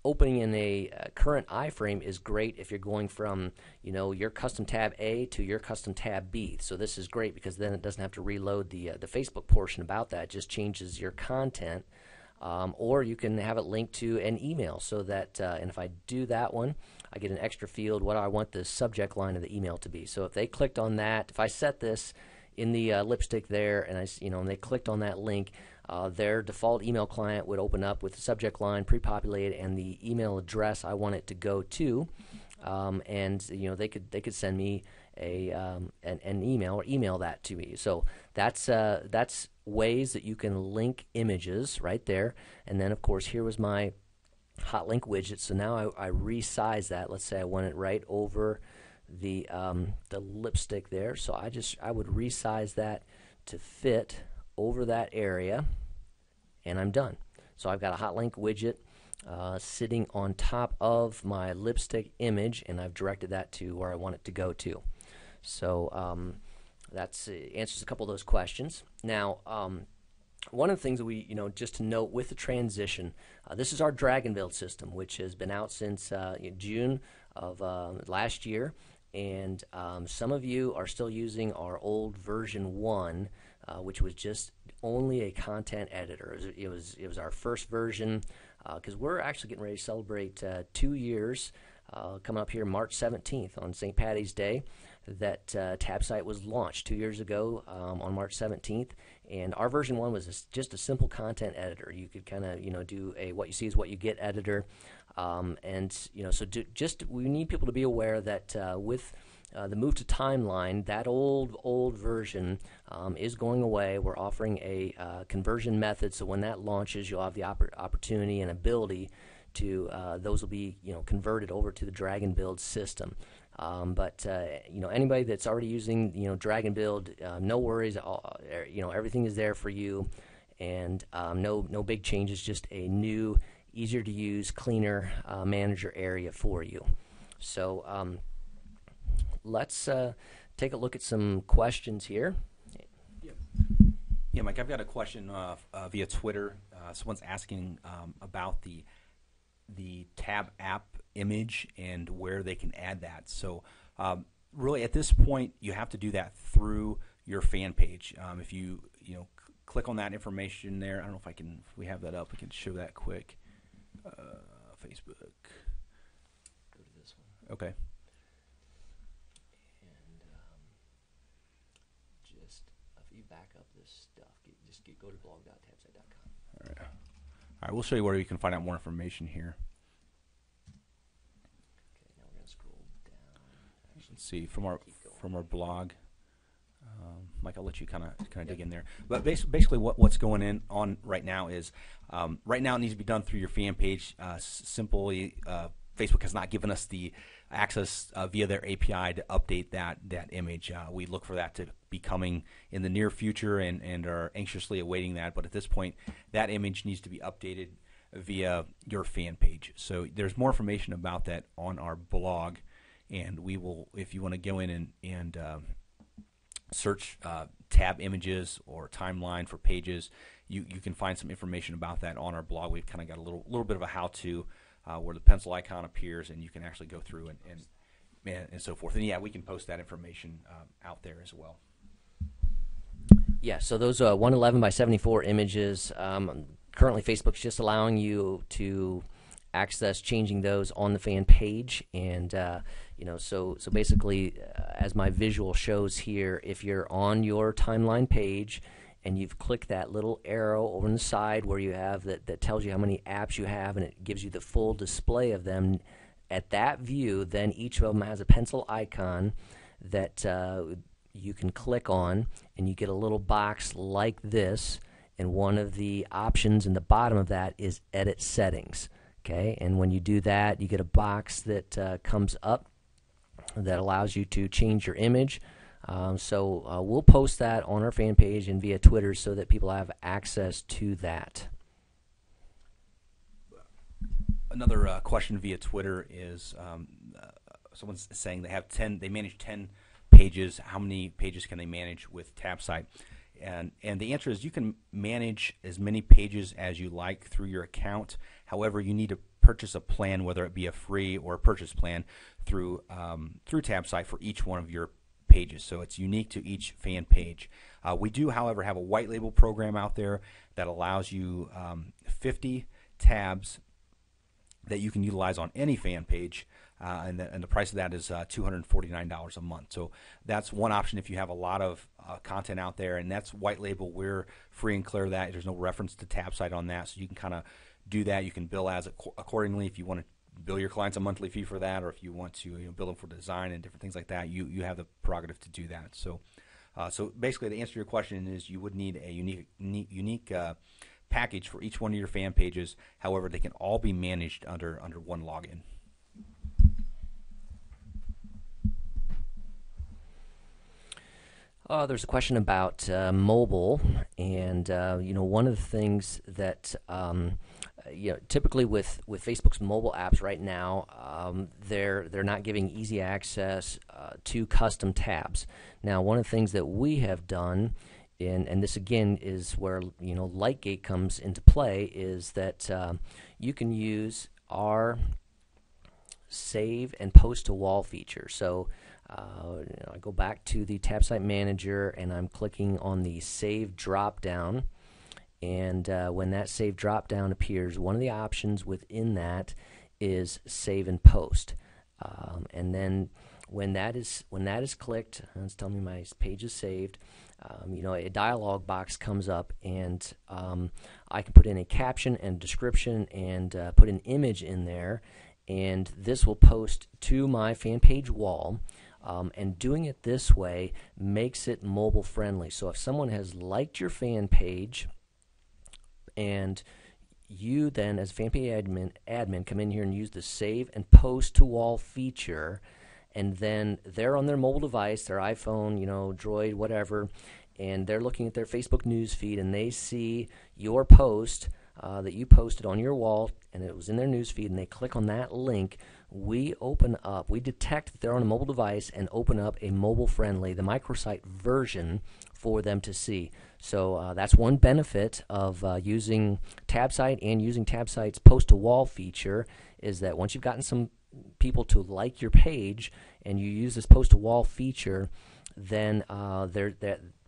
Opening in a current iframe is great if you're going from your custom tab A to your custom tab B. So this is great because then it doesn't have to reload the Facebook portion about that. It just changes your content. Or you can have it linked to an email so that, and if I do that one, I get an extra field what I want the subject line of the email to be. So if they clicked on that, if I set this in the lipstick there, and and they clicked on that link, their default email client would open up with the subject line pre-populated and the email address I want it to go to, and they could send me an email or email that to me. So that's ways that you can link images right there. And then of course here was my hot link widget. So now I resize that. Let's say I want it right over the lipstick there. So I would resize that to fit over that area, and I'm done. So I've got a hot link widget sitting on top of my lipstick image, and I've directed that to where I want it to go to. So that's answers a couple of those questions. Now, one of the things that we, just to note with the transition, this is our drag and build system, which has been out since June of last year, and some of you are still using our old version 1, which was just only a content editor. It was our first version, because we're actually getting ready to celebrate 2 years coming up here March 17th on St. Patty's Day, that TabSite was launched 2 years ago on March 17th, and our version 1 was just a simple content editor. You could kind of do a what you see is what you get editor, and so we need people to be aware that with the move to timeline, that old version is going away. We're offering a conversion method, so when that launches, you'll have the opportunity and ability to those will be converted over to the drag and build system. But anybody that's already using drag and build, no worries. Everything is there for you, and no big changes. Just a new, easier to use, cleaner manager area for you. So let's take a look at some questions here. Yeah, Mike, I've got a question via Twitter. Someone's asking about the Tab app image and where they can add that. So really at this point you have to do that through your fan page. If you click on that information there, I don't know if we have that up, we can show that quick. Facebook. Go to this one. Okay. And just if you back up this stuff, go to blog.tabsite.com. All right, we'll show you where you can find out more information here. Okay, now we're going to scroll down. Let's see from our blog. Mike, I'll let you kind of dig in there. But basically, what's going on right now is right now it needs to be done through your fan page. Simply, Facebook has not given us the access via their API to update that image. We look for that to be coming in the near future and are anxiously awaiting that. But at this point, that image needs to be updated via your fan page. So there's more information about that on our blog, and we will, if you want to go in and search tab images or timeline for pages, you can find some information about that on our blog. We've kind of got a little bit of a how-to where the pencil icon appears, and you can actually go through and so forth. And yeah, we can post that information out there as well. Yeah, so those 111 by 74 images, currently Facebook's just allowing you to access changing those on the fan page, and so basically, as my visual shows here, if you're on your timeline page and you've clicked that little arrow over on the side where you have that tells you how many apps you have, and it gives you the full display of them, at that view, then each of them has a pencil icon that you can click on, and you get a little box like this, and one of the options in the bottom of that is Edit Settings. Okay, and when you do that, you get a box that comes up that allows you to change your image. So we'll post that on our fan page and via Twitter so that people have access to that. Another question via Twitter is someone's saying they manage 10 pages. How many pages can they manage with TabSite? And the answer is you can manage as many pages as you like through your account. However, you need to purchase a plan, whether it be a free or a purchase plan, through TabSite for each one of your pages. So it's unique to each fan page. We do, however, have a white label program out there that allows you 50 tabs that you can utilize on any fan page, and the price of that is $249 a month. So that's one option if you have a lot of content out there, and that's white label. We're free and clear of that. There's no reference to TabSite on that, so you can kind of do that. You can bill as accordingly if you want to bill your clients a monthly fee for that, or if you want to bill them for design and different things like that. You have the prerogative to do that. So basically, to answer your question is you would need a unique package for each one of your fan pages. However, they can all be managed under one login. There's a question about mobile, and one of the things that typically with Facebook's mobile apps right now, they're not giving easy access to custom tabs. Now, one of the things that we have done, and this again is where Lightgate comes into play, is that you can use our save and post to wall feature. So I go back to the TabSite manager and I'm clicking on the save drop down, and when that save drop down appears, one of the options within that is save and post, and then when that is clicked, it's telling me my page is saved. A dialog box comes up, and I can put in a caption and description and put an image in there, and this will post to my fan page wall. And doing it this way makes it mobile friendly. So if someone has liked your fan page, and you then as fan page admin come in here and use the save and post to wall feature, and then they're on their mobile device, their iPhone, Droid, whatever, and they're looking at their Facebook news feed, and they see your post that you posted on your wall, and it was in their news feed, and they click on that link, we detect that they're on a mobile device and open up a mobile-friendly, the microsite version for them to see. So that's one benefit of using TabSite and using TabSite's post-to-wall feature, is that once you've gotten some people to like your page and you use this post-to-wall feature, then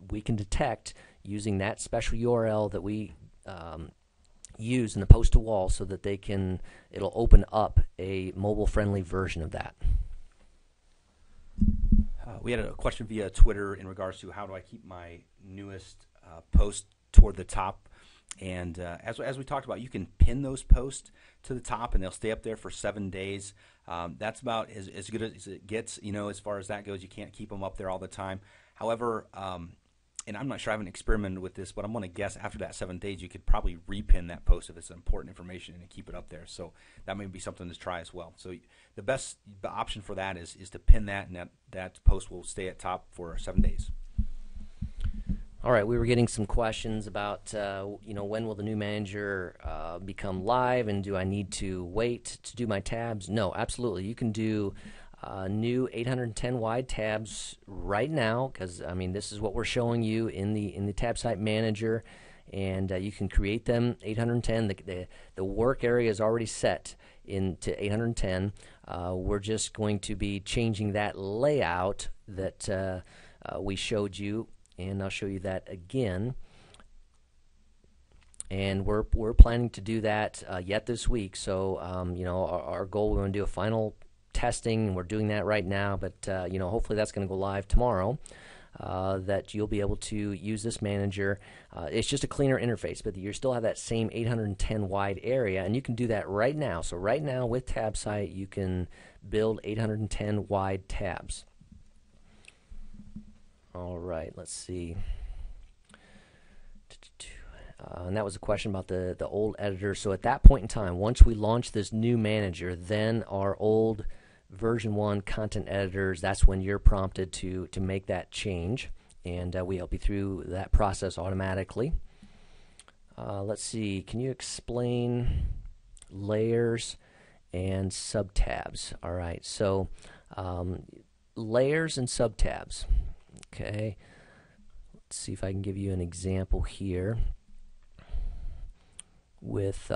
we can detect using that special URL that we use in the post to wall, so that it'll open up a mobile friendly version of that. We had a question via Twitter in regards to how do I keep my newest post toward the top. And as we talked about, you can pin those posts to the top, and they'll stay up there for 7 days. That's about as good as it gets. As far as that goes, you can't keep them up there all the time. However, and I'm not sure, I haven't experimented with this, but I'm going to guess after that 7 days, you could probably repin that post if it's important information and keep it up there. So that may be something to try as well. So the best option for that is to pin that, and that post will stay at top for 7 days. All right, we were getting some questions about, when will the new manager become live, and do I need to wait to do my tabs? No, absolutely. You can do new 810 wide tabs right now, because this is what we're showing you in the TabSite manager, and you can create them 810. The work area is already set into 810. We're just going to be changing that layout that we showed you, and I'll show you that again. And we're planning to do that yet this week. So our goal, we want to do a final testing, and we're doing that right now, but hopefully that's going to go live tomorrow, that you'll be able to use this manager. It's just a cleaner interface, but you still have that same 810 wide area, and you can do that right now. So right now with TabSite, you can build 810 wide tabs. All right, let's see. And that was a question about the old editor. So at that point in time, once we launch this new manager, then our old version 1 content editors, that's when you're prompted to make that change, and we help you through that process automatically. Let's see, can you explain layers and subtabs? All right, so layers and subtabs. Okay, let's see if I can give you an example here with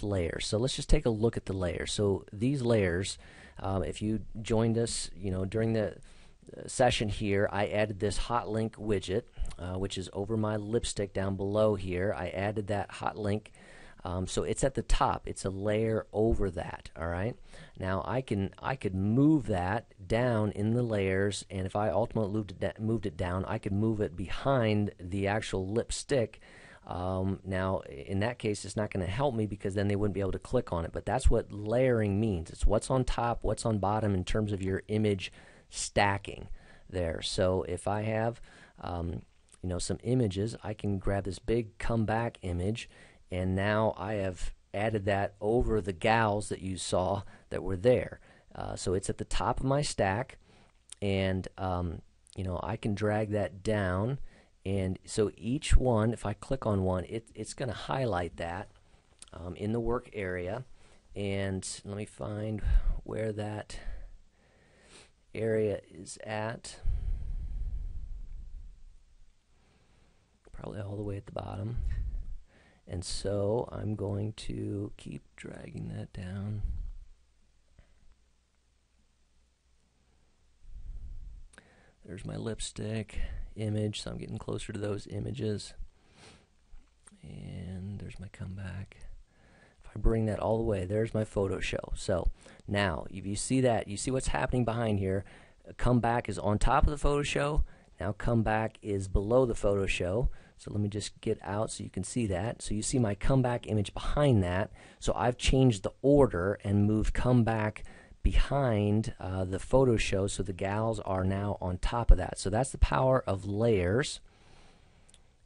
layers. So let's just take a look at the layers. So these layers, if you joined us, during the session here, I added this hot link widget, which is over my lipstick down below here. I added that hot link. So it's at the top. It's a layer over that. All right. Now I could move that down in the layers, and if I ultimately moved it down, I could move it behind the actual lipstick. Now in that case, it's not going to help me because then they wouldn't be able to click on it. But that's what layering means. It's what's on top, what's on bottom in terms of your image stacking there. So if I have some images, I can grab this big comeback image, and now I have added that over the gals that you saw that were there. So it's at the top of my stack, and I can drag that down, and so each one, if I click on one, it's going to highlight that in the work area. And let me find where that area is at. Probably all the way at the bottom. And so I'm going to keep dragging that down. There's my lipstick image, so I'm getting closer to those images. And there's my comeback. If I bring that all the way, there's my photo show. So now, if you see that, you see what's happening behind here. Comeback is on top of the photo show. Now comeback is below the photo show. So let me just get out so you can see that. So you see my comeback image behind that. So I've changed the order and moved comeback behind the photo show, so the gals are now on top of that. So that's the power of layers.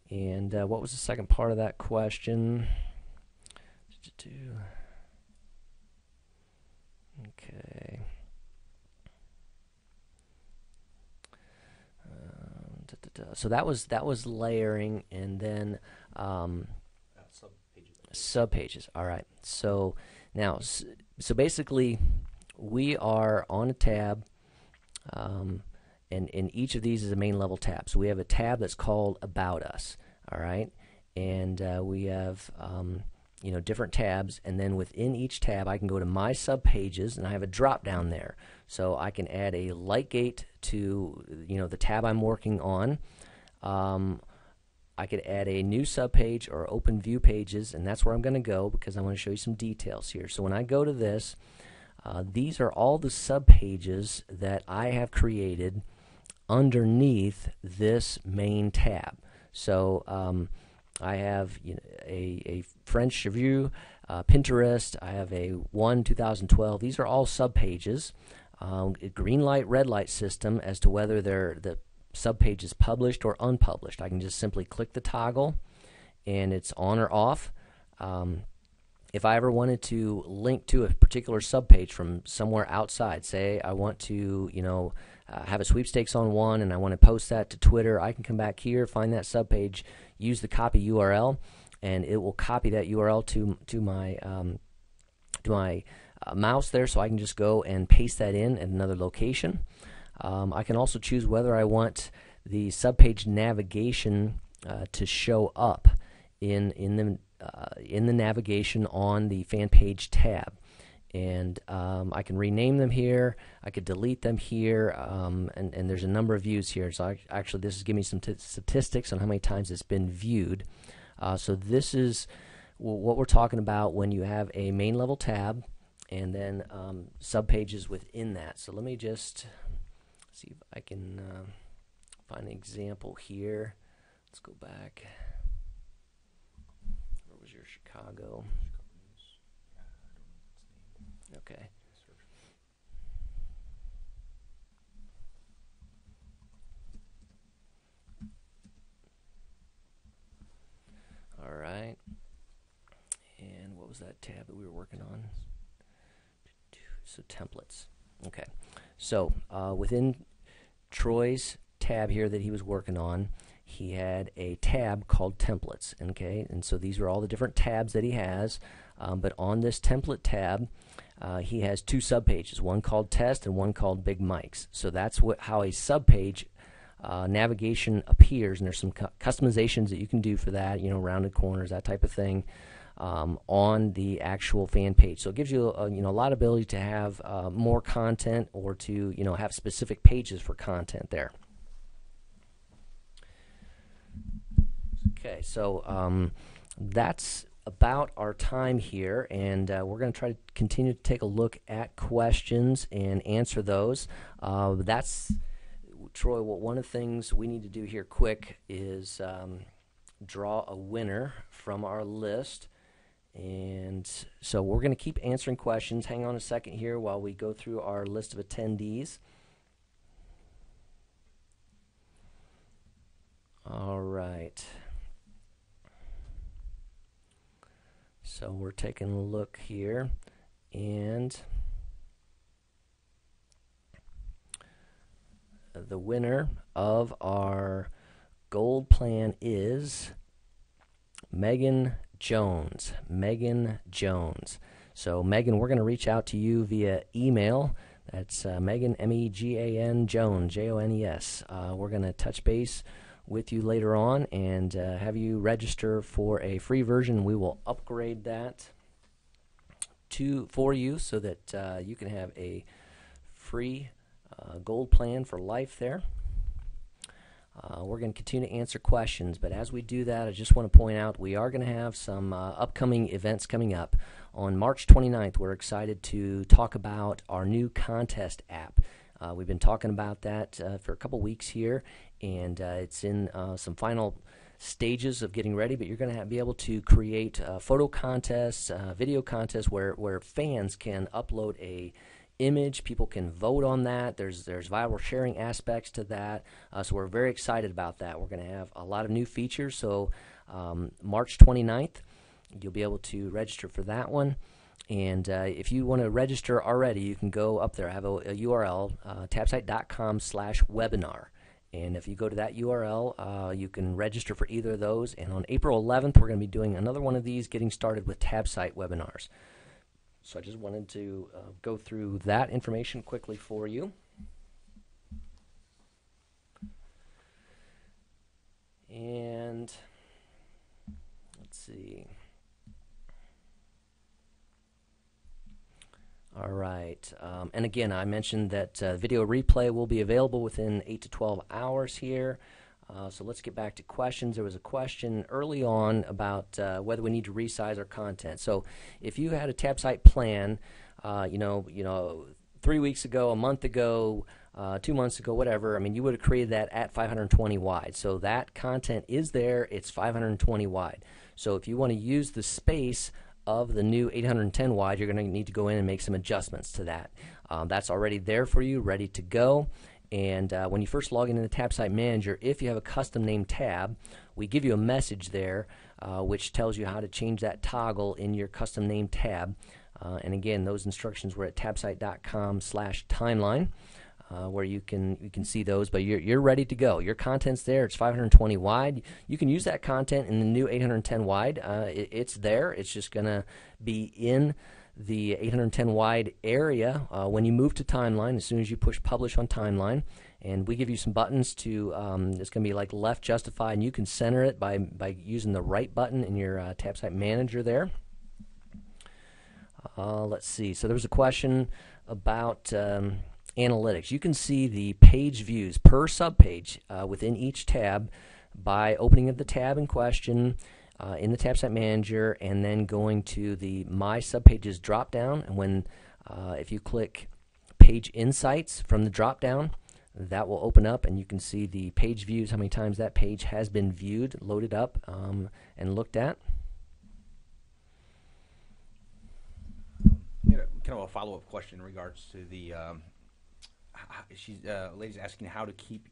And what was the second part of that question? Okay. So that was layering, and then subpages. All right. So now, so basically, we are on a tab, and each of these is a main level tab. So we have a tab that's called About Us. All right, and we have different tabs, and then within each tab, I can go to My Subpages, and I have a drop down there. So I can add a light gate to the tab I'm working on. I could add a new subpage or open view pages, and that's where I'm going to go because I want to show you some details here. So when I go to this, these are all the subpages that I have created underneath this main tab. So I have a French review, Pinterest. I have a 2012. These are all subpages. A green light, red light system as to whether the subpage is published or unpublished. I can just simply click the toggle, and it's on or off. If I ever wanted to link to a particular subpage from somewhere outside, say I want to, have a sweepstakes on one and I want to post that to Twitter, I can come back here, find that subpage, use the copy URL, and it will copy that URL to my mouse there, so I can just go and paste that in at another location. I can also choose whether I want the subpage navigation to show up in the navigation on the fan page tab, and I can rename them here. I could delete them here, and there's a number of views here. So actually, this is giving me some statistics on how many times it's been viewed. So this is what we're talking about when you have a main level tab and then subpages within that. So let me just see if I can find an example here. Let's go back. Where was your Chicago? Okay. All right. And what was that tab that we were working on? So templates. Okay, so within Troy's tab here that he was working on, he had a tab called templates. Okay, and so these are all the different tabs that he has. But on this template tab, he has two subpages, one called test and one called big mics. So that's how a subpage navigation appears, and there's some customizations that you can do for that, rounded corners, that type of thing, on the actual fan page. So it gives you a lot of ability to have more content, or to have specific pages for content there. Okay, so that's about our time here, and we're going to try to continue to take a look at questions and answer those. That's, Troy, one of the things we need to do here quick is draw a winner from our list. And so we're going to keep answering questions. Hang on a second here while we go through our list of attendees. All right. So we're taking a look here, and the winner of our gold plan is Megan Jones. Megan Jones. So Megan, we're going to reach out to you via email. That's Megan, M-E-G-A-N, Jones, J-O-N-E-S. We're going to touch base with you later on and have you register for a free version. We will upgrade that for you so that you can have a free gold plan for life there. We're going to continue to answer questions, but as we do that, I just want to point out we are going to have some upcoming events coming up. On March 29th, we're excited to talk about our new contest app. We've been talking about that for a couple weeks here, and it's in some final stages of getting ready, but you're going to be able to create photo contests, video contests where fans can upload a image. People can vote on that. There's viral sharing aspects to that. So we're very excited about that. We're going to have a lot of new features. So March 29th, you'll be able to register for that one. And if you want to register already, you can go up there. I have a URL, tabsite.com/webinar. And if you go to that URL, you can register for either of those. And on April 11th, we're going to be doing another one of these, getting started with TabSite webinars. So I just wanted to go through that information quickly for you. And let's see. All right. And again, I mentioned that video replay will be available within 8 to 12 hours here. So let's get back to questions. There was a question early on about whether we need to resize our content. So if you had a TabSite plan, 3 weeks ago, a month ago, 2 months ago, whatever, I mean, you would have created that at 520 wide. So that content is there. It's 520 wide. So if you want to use the space of the new 810 wide, you're going to need to go in and make some adjustments to that. That's already there for you, ready to go. And when you first log into the TabSite Manager, if you have a custom named tab, we give you a message there which tells you how to change that toggle in your custom named tab. And again, those instructions were at tabsite.com/timeline, where you can see those. But you're ready to go. Your content's there. It's 520 wide. You can use that content in the new 810 wide. It's there. It's just going to be in the 810 wide area when you move to timeline, as soon as you push publish on timeline. And we give you some buttons to, it's going to be like left justify, and you can center it by using the right button in your TabSite Manager there. Let's see. So there was a question about analytics. You can see the page views per subpage within each tab by opening up the tab in question in the TabSite Manager, and then going to the My Subpages drop-down. And when if you click Page Insights from the drop-down, that will open up, and you can see the page views, how many times that page has been viewed, loaded up, and looked at. Kind of a follow-up question in regards to the lady's asking how to keep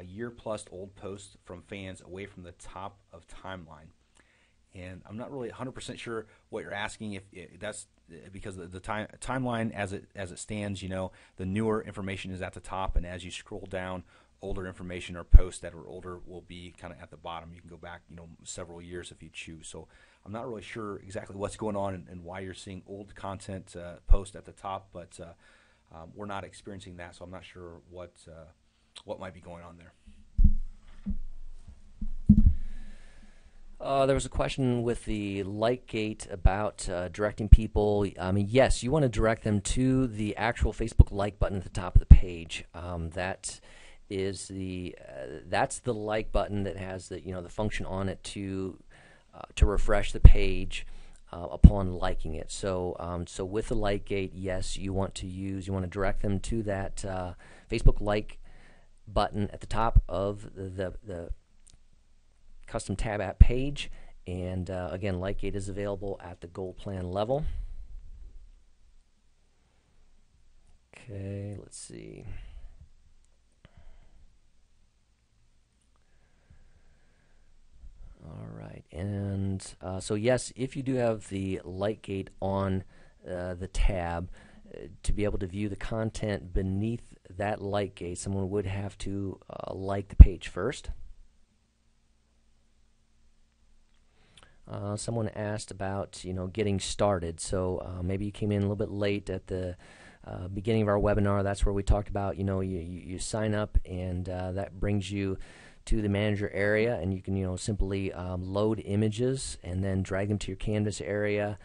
year-plus old posts from fans away from the top of timeline. And I'm not really 100% sure what you're asking. If that's because the timeline as it stands, the newer information is at the top, and as you scroll down, older information or posts that are older will be kind of at the bottom. You can go back, several years if you choose. So I'm not really sure exactly what's going on and why you're seeing old content post at the top, but we're not experiencing that, so I'm not sure what might be going on there. There was a question with the like gate about directing people. Yes, you want to direct them to the actual Facebook like button at the top of the page. That is that's the like button that has the function on it to refresh the page upon liking it. So so with the like gate, yes, you want to direct them to that Facebook like button at the top of the custom tab app page, and again, Lightgate is available at the gold plan level. Okay, let's see. All right, and so yes, if you do have the Lightgate on the tab, to be able to view the content beneath that Lightgate, someone would have to like the page first. Someone asked about getting started. So maybe you came in a little bit late at the beginning of our webinar. That's where we talked about you sign up, and that brings you to the manager area, and you can simply load images and then drag them to your canvas area,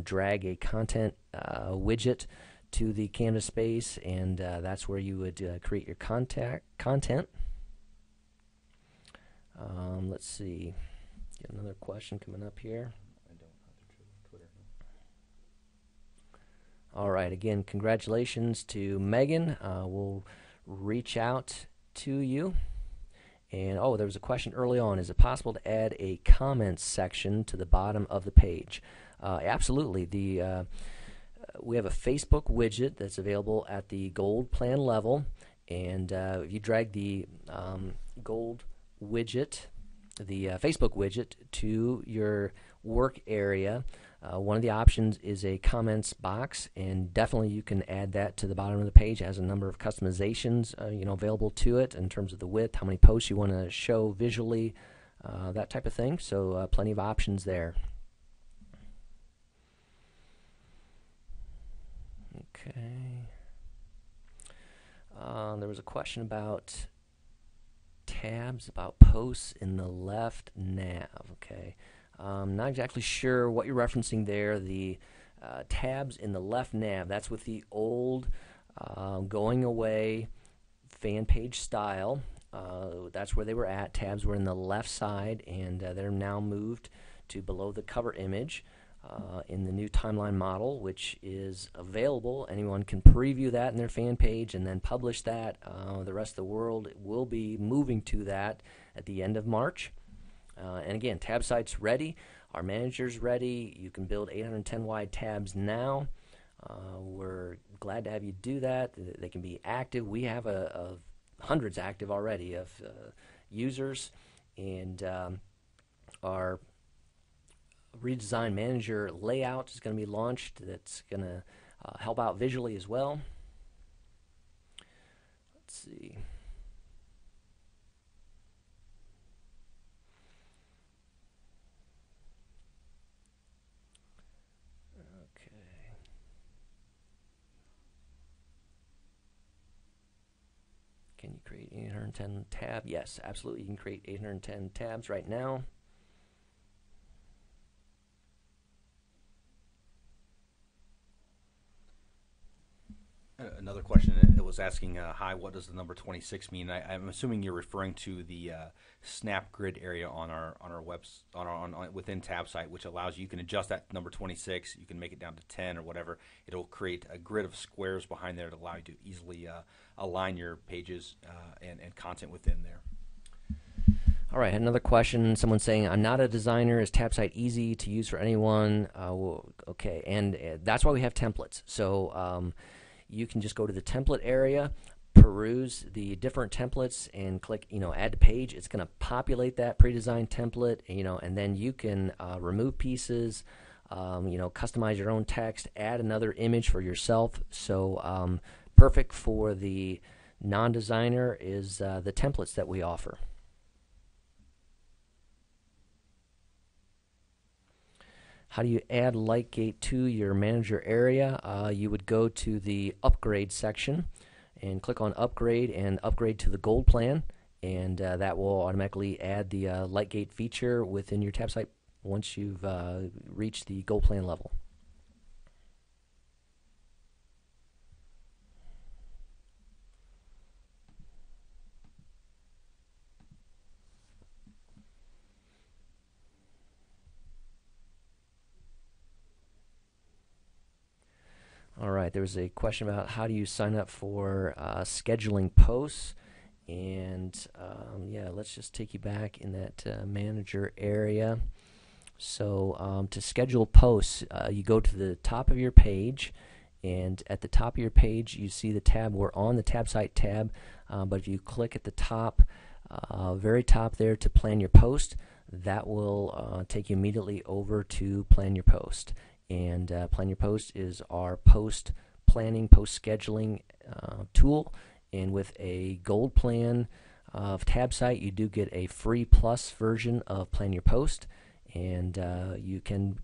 drag a content widget to the canvas space, and that's where you would create your content. Let's see. Another question coming up here. I don't have Twitter. All right. Again, congratulations to Megan. We'll reach out to you. And there was a question early on. Is it possible to add a comments section to the bottom of the page? Absolutely. We have a Facebook widget that's available at the gold plan level, and if you drag the gold widget, the Facebook widget, to your work area, one of the options is a comments box, and definitely you can add that to the bottom of the page. It has a number of customizations available to it in terms of the width, how many posts you want to show visually, that type of thing. So plenty of options there. Okay. There was a question about tabs, about posts in the left nav. Okay, not exactly sure what you're referencing there. The tabs in the left nav, that's with the old going away fan page style. That's where they were at. Tabs were in the left side, and they're now moved to below the cover image in the new timeline model, which is available. Anyone can preview that in their fan page and then publish that. The rest of the world will be moving to that at the end of March. And again, TabSite's ready. Our manager's ready. You can build 810 wide tabs now. We're glad to have you do that. They can be active. We have hundreds active already of users, and our redesigned manager layout is going to be launched. That's going to help out visually as well. Let's see. Okay. Can you create 810 tabs? Yes, absolutely. You can create 810 tabs right now. Another question, it was asking, hi, what does the number 26 mean? I'm assuming you're referring to the snap grid area on our within TabSite, which allows you can adjust that number 26. You can make it down to 10 or whatever. It'll create a grid of squares behind there to allow you to easily align your pages and content within there. All right, another question. Someone saying, I'm not a designer. Is TabSite easy to use for anyone? Well, okay, and that's why we have templates. So you can just go to the template area, peruse the different templates, and click add to page. It's going to populate that pre-designed template, and then you can remove pieces, customize your own text, add another image for yourself. So perfect for the non-designer is the templates that we offer. How do you add Lightgate to your manager area? You would go to the upgrade section and click on upgrade and upgrade to the gold plan, and that will automatically add the Lightgate feature within your TabSite once you've reached the gold plan level. All right, there was a question about how do you sign up for scheduling posts, and yeah, let's just take you back in that manager area. So to schedule posts, you go to the top of your page, and at the top of your page you see the tab. We're on the TabSite tab, but if you click at the top, very top there to plan your post, that will take you immediately over to plan your post. And Plan Your Post is our post planning, post scheduling tool. And with a gold plan of TabSite, you do get a free plus version of Plan Your Post. And you can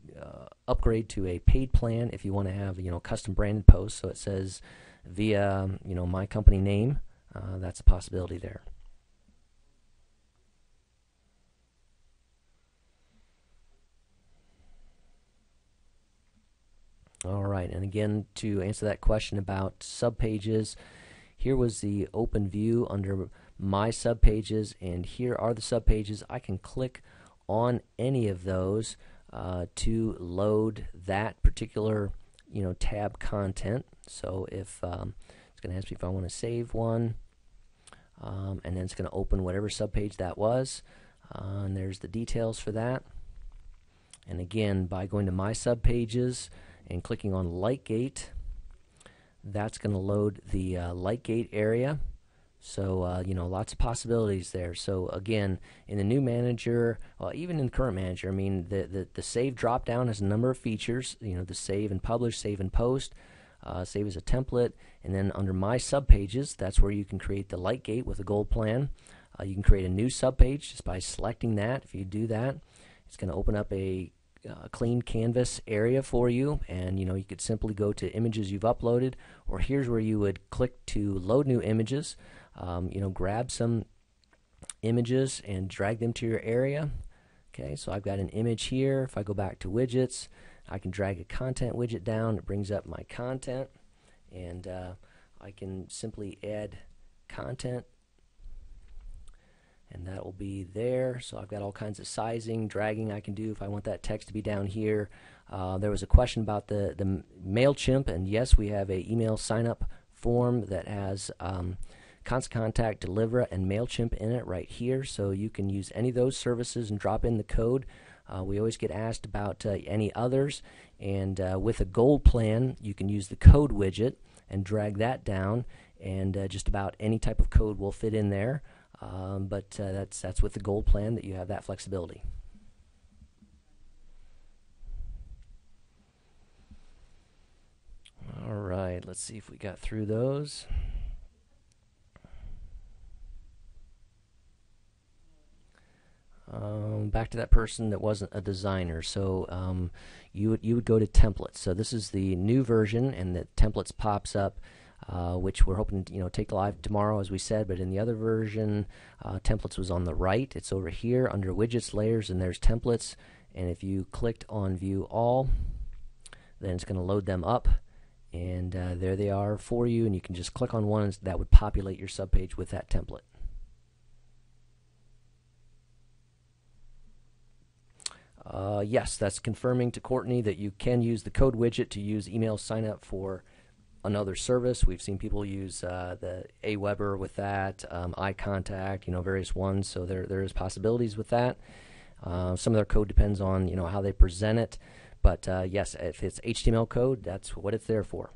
upgrade to a paid plan if you want to have custom branded posts. So it says via my company name. That's a possibility there. All right, and again, to answer that question about subpages, here was the open view under my subpages, and here are the subpages. I can click on any of those to load that particular tab content. So if it's going to ask me if I want to save one, and then it's going to open whatever subpage that was, and there's the details for that. And again, by going to my subpages and clicking on Lightgate, that's going to load the Lightgate area. So lots of possibilities there. So again, in the new manager, even in the current manager, I mean the save drop down has a number of features. The save and publish, save and post, save as a template, and then under my subpages, that's where you can create the Lightgate with a gold plan. You can create a new subpage just by selecting that. If you do that, it's going to open up a clean canvas area for you, and you could simply go to images you've uploaded, or here's where you would click to load new images. Grab some images and drag them to your area. Okay, so I've got an image here. If I go back to widgets, I can drag a content widget down. It brings up my content, and I can simply add content, and that will be there. So I've got all kinds of sizing, dragging I can do if I want that text to be down here. There was a question about the MailChimp, and yes, we have a email sign-up form that has Constant Contact, Deliver, and MailChimp in it right here. So you can use any of those services and drop in the code. We always get asked about any others, and with a gold plan, you can use the code widget and drag that down, and just about any type of code will fit in there. But that's with the gold plan that you have that flexibility. All right, let's see if we got through those. Back to that person that wasn't a designer. So you would go to templates. So this is the new version, and the templates pops up, which we're hoping to take live tomorrow, as we said. But in the other version, templates was on the right. It's over here under widgets, layers, and there's templates. And if you clicked on view all, then it's going to load them up, and there they are for you. And you can just click on one, and that would populate your subpage with that template. Yes, that's confirming to Courtney that you can use the code widget to use email sign up for another service. We've seen people use the Aweber with that, iContact, various ones. So there is possibilities with that. Some of their code depends on how they present it, but yes, if it's HTML code, that's what it's there for.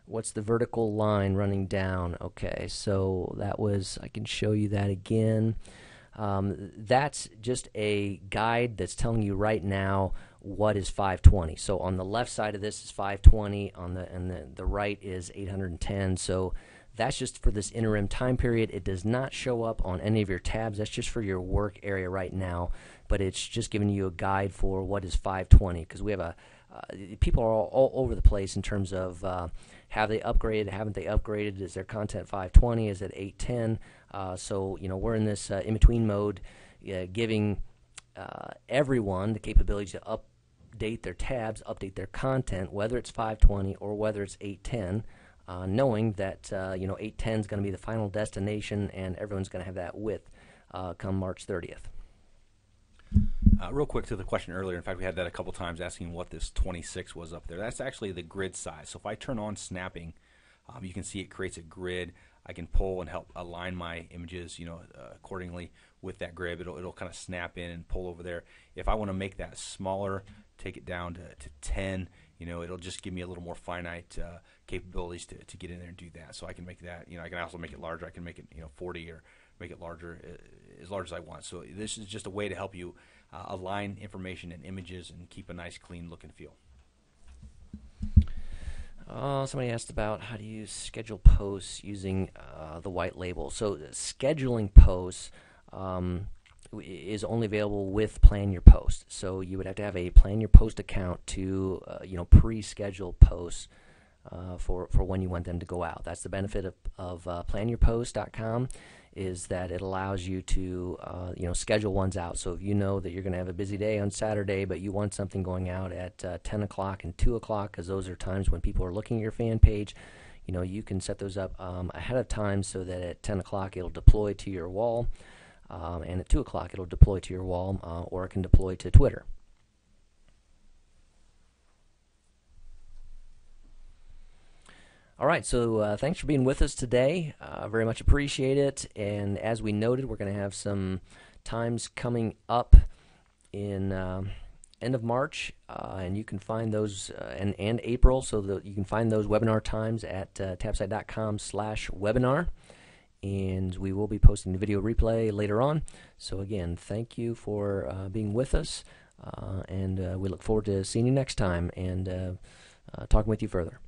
What's the vertical line running down? Okay, so that was, I can show you that again. That's just a guide that's telling you right now what is 520. So on the left side of this is 520, and the right is 810. So that's just for this interim time period. It does not show up on any of your tabs. That's just for your work area right now, but it's just giving you a guide for what is 520, because we have people are all over the place in terms of have they upgraded, haven't they upgraded, is their content 520, is it 810? So we're in this in-between mode, giving everyone the capability to update their tabs, update their content, whether it's 520 or whether it's 810. Knowing that 810 is going to be the final destination, and everyone's going to have that width come March 30th. Real quick to the question earlier, in fact, we had that a couple times asking what this 26 was up there. That's actually the grid size. So if I turn on snapping, you can see it creates a grid. I can pull and help align my images, accordingly with that grid. It'll kind of snap in and pull over there. If I want to make that smaller, take it down to 10, it'll just give me a little more finite capabilities to get in there and do that. So I can make that, I can also make it larger. I can make it, 40 or make it larger, as large as I want. So this is just a way to help you align information and images and keep a nice, clean look and feel. Somebody asked about how do you schedule posts using the white label. So scheduling posts is only available with Plan Your Post. So you would have to have a Plan Your Post account to pre-schedule posts for when you want them to go out. That's the benefit of planyourpost.com, is that it allows you to schedule ones out. So if you know that you're going to have a busy day on Saturday, but you want something going out at 10 o'clock and 2 o'clock, because those are times when people are looking at your fan page, you can set those up ahead of time so that at 10 o'clock it'll deploy to your wall, and at 2 o'clock it'll deploy to your wall, or it can deploy to Twitter. All right, so thanks for being with us today. Very much appreciate it. And as we noted, we're going to have some times coming up in end of March, and you can find those, and April, so that you can find those webinar times at tabsite.com/webinar. And we will be posting the video replay later on. So again, thank you for being with us, and we look forward to seeing you next time and talking with you further.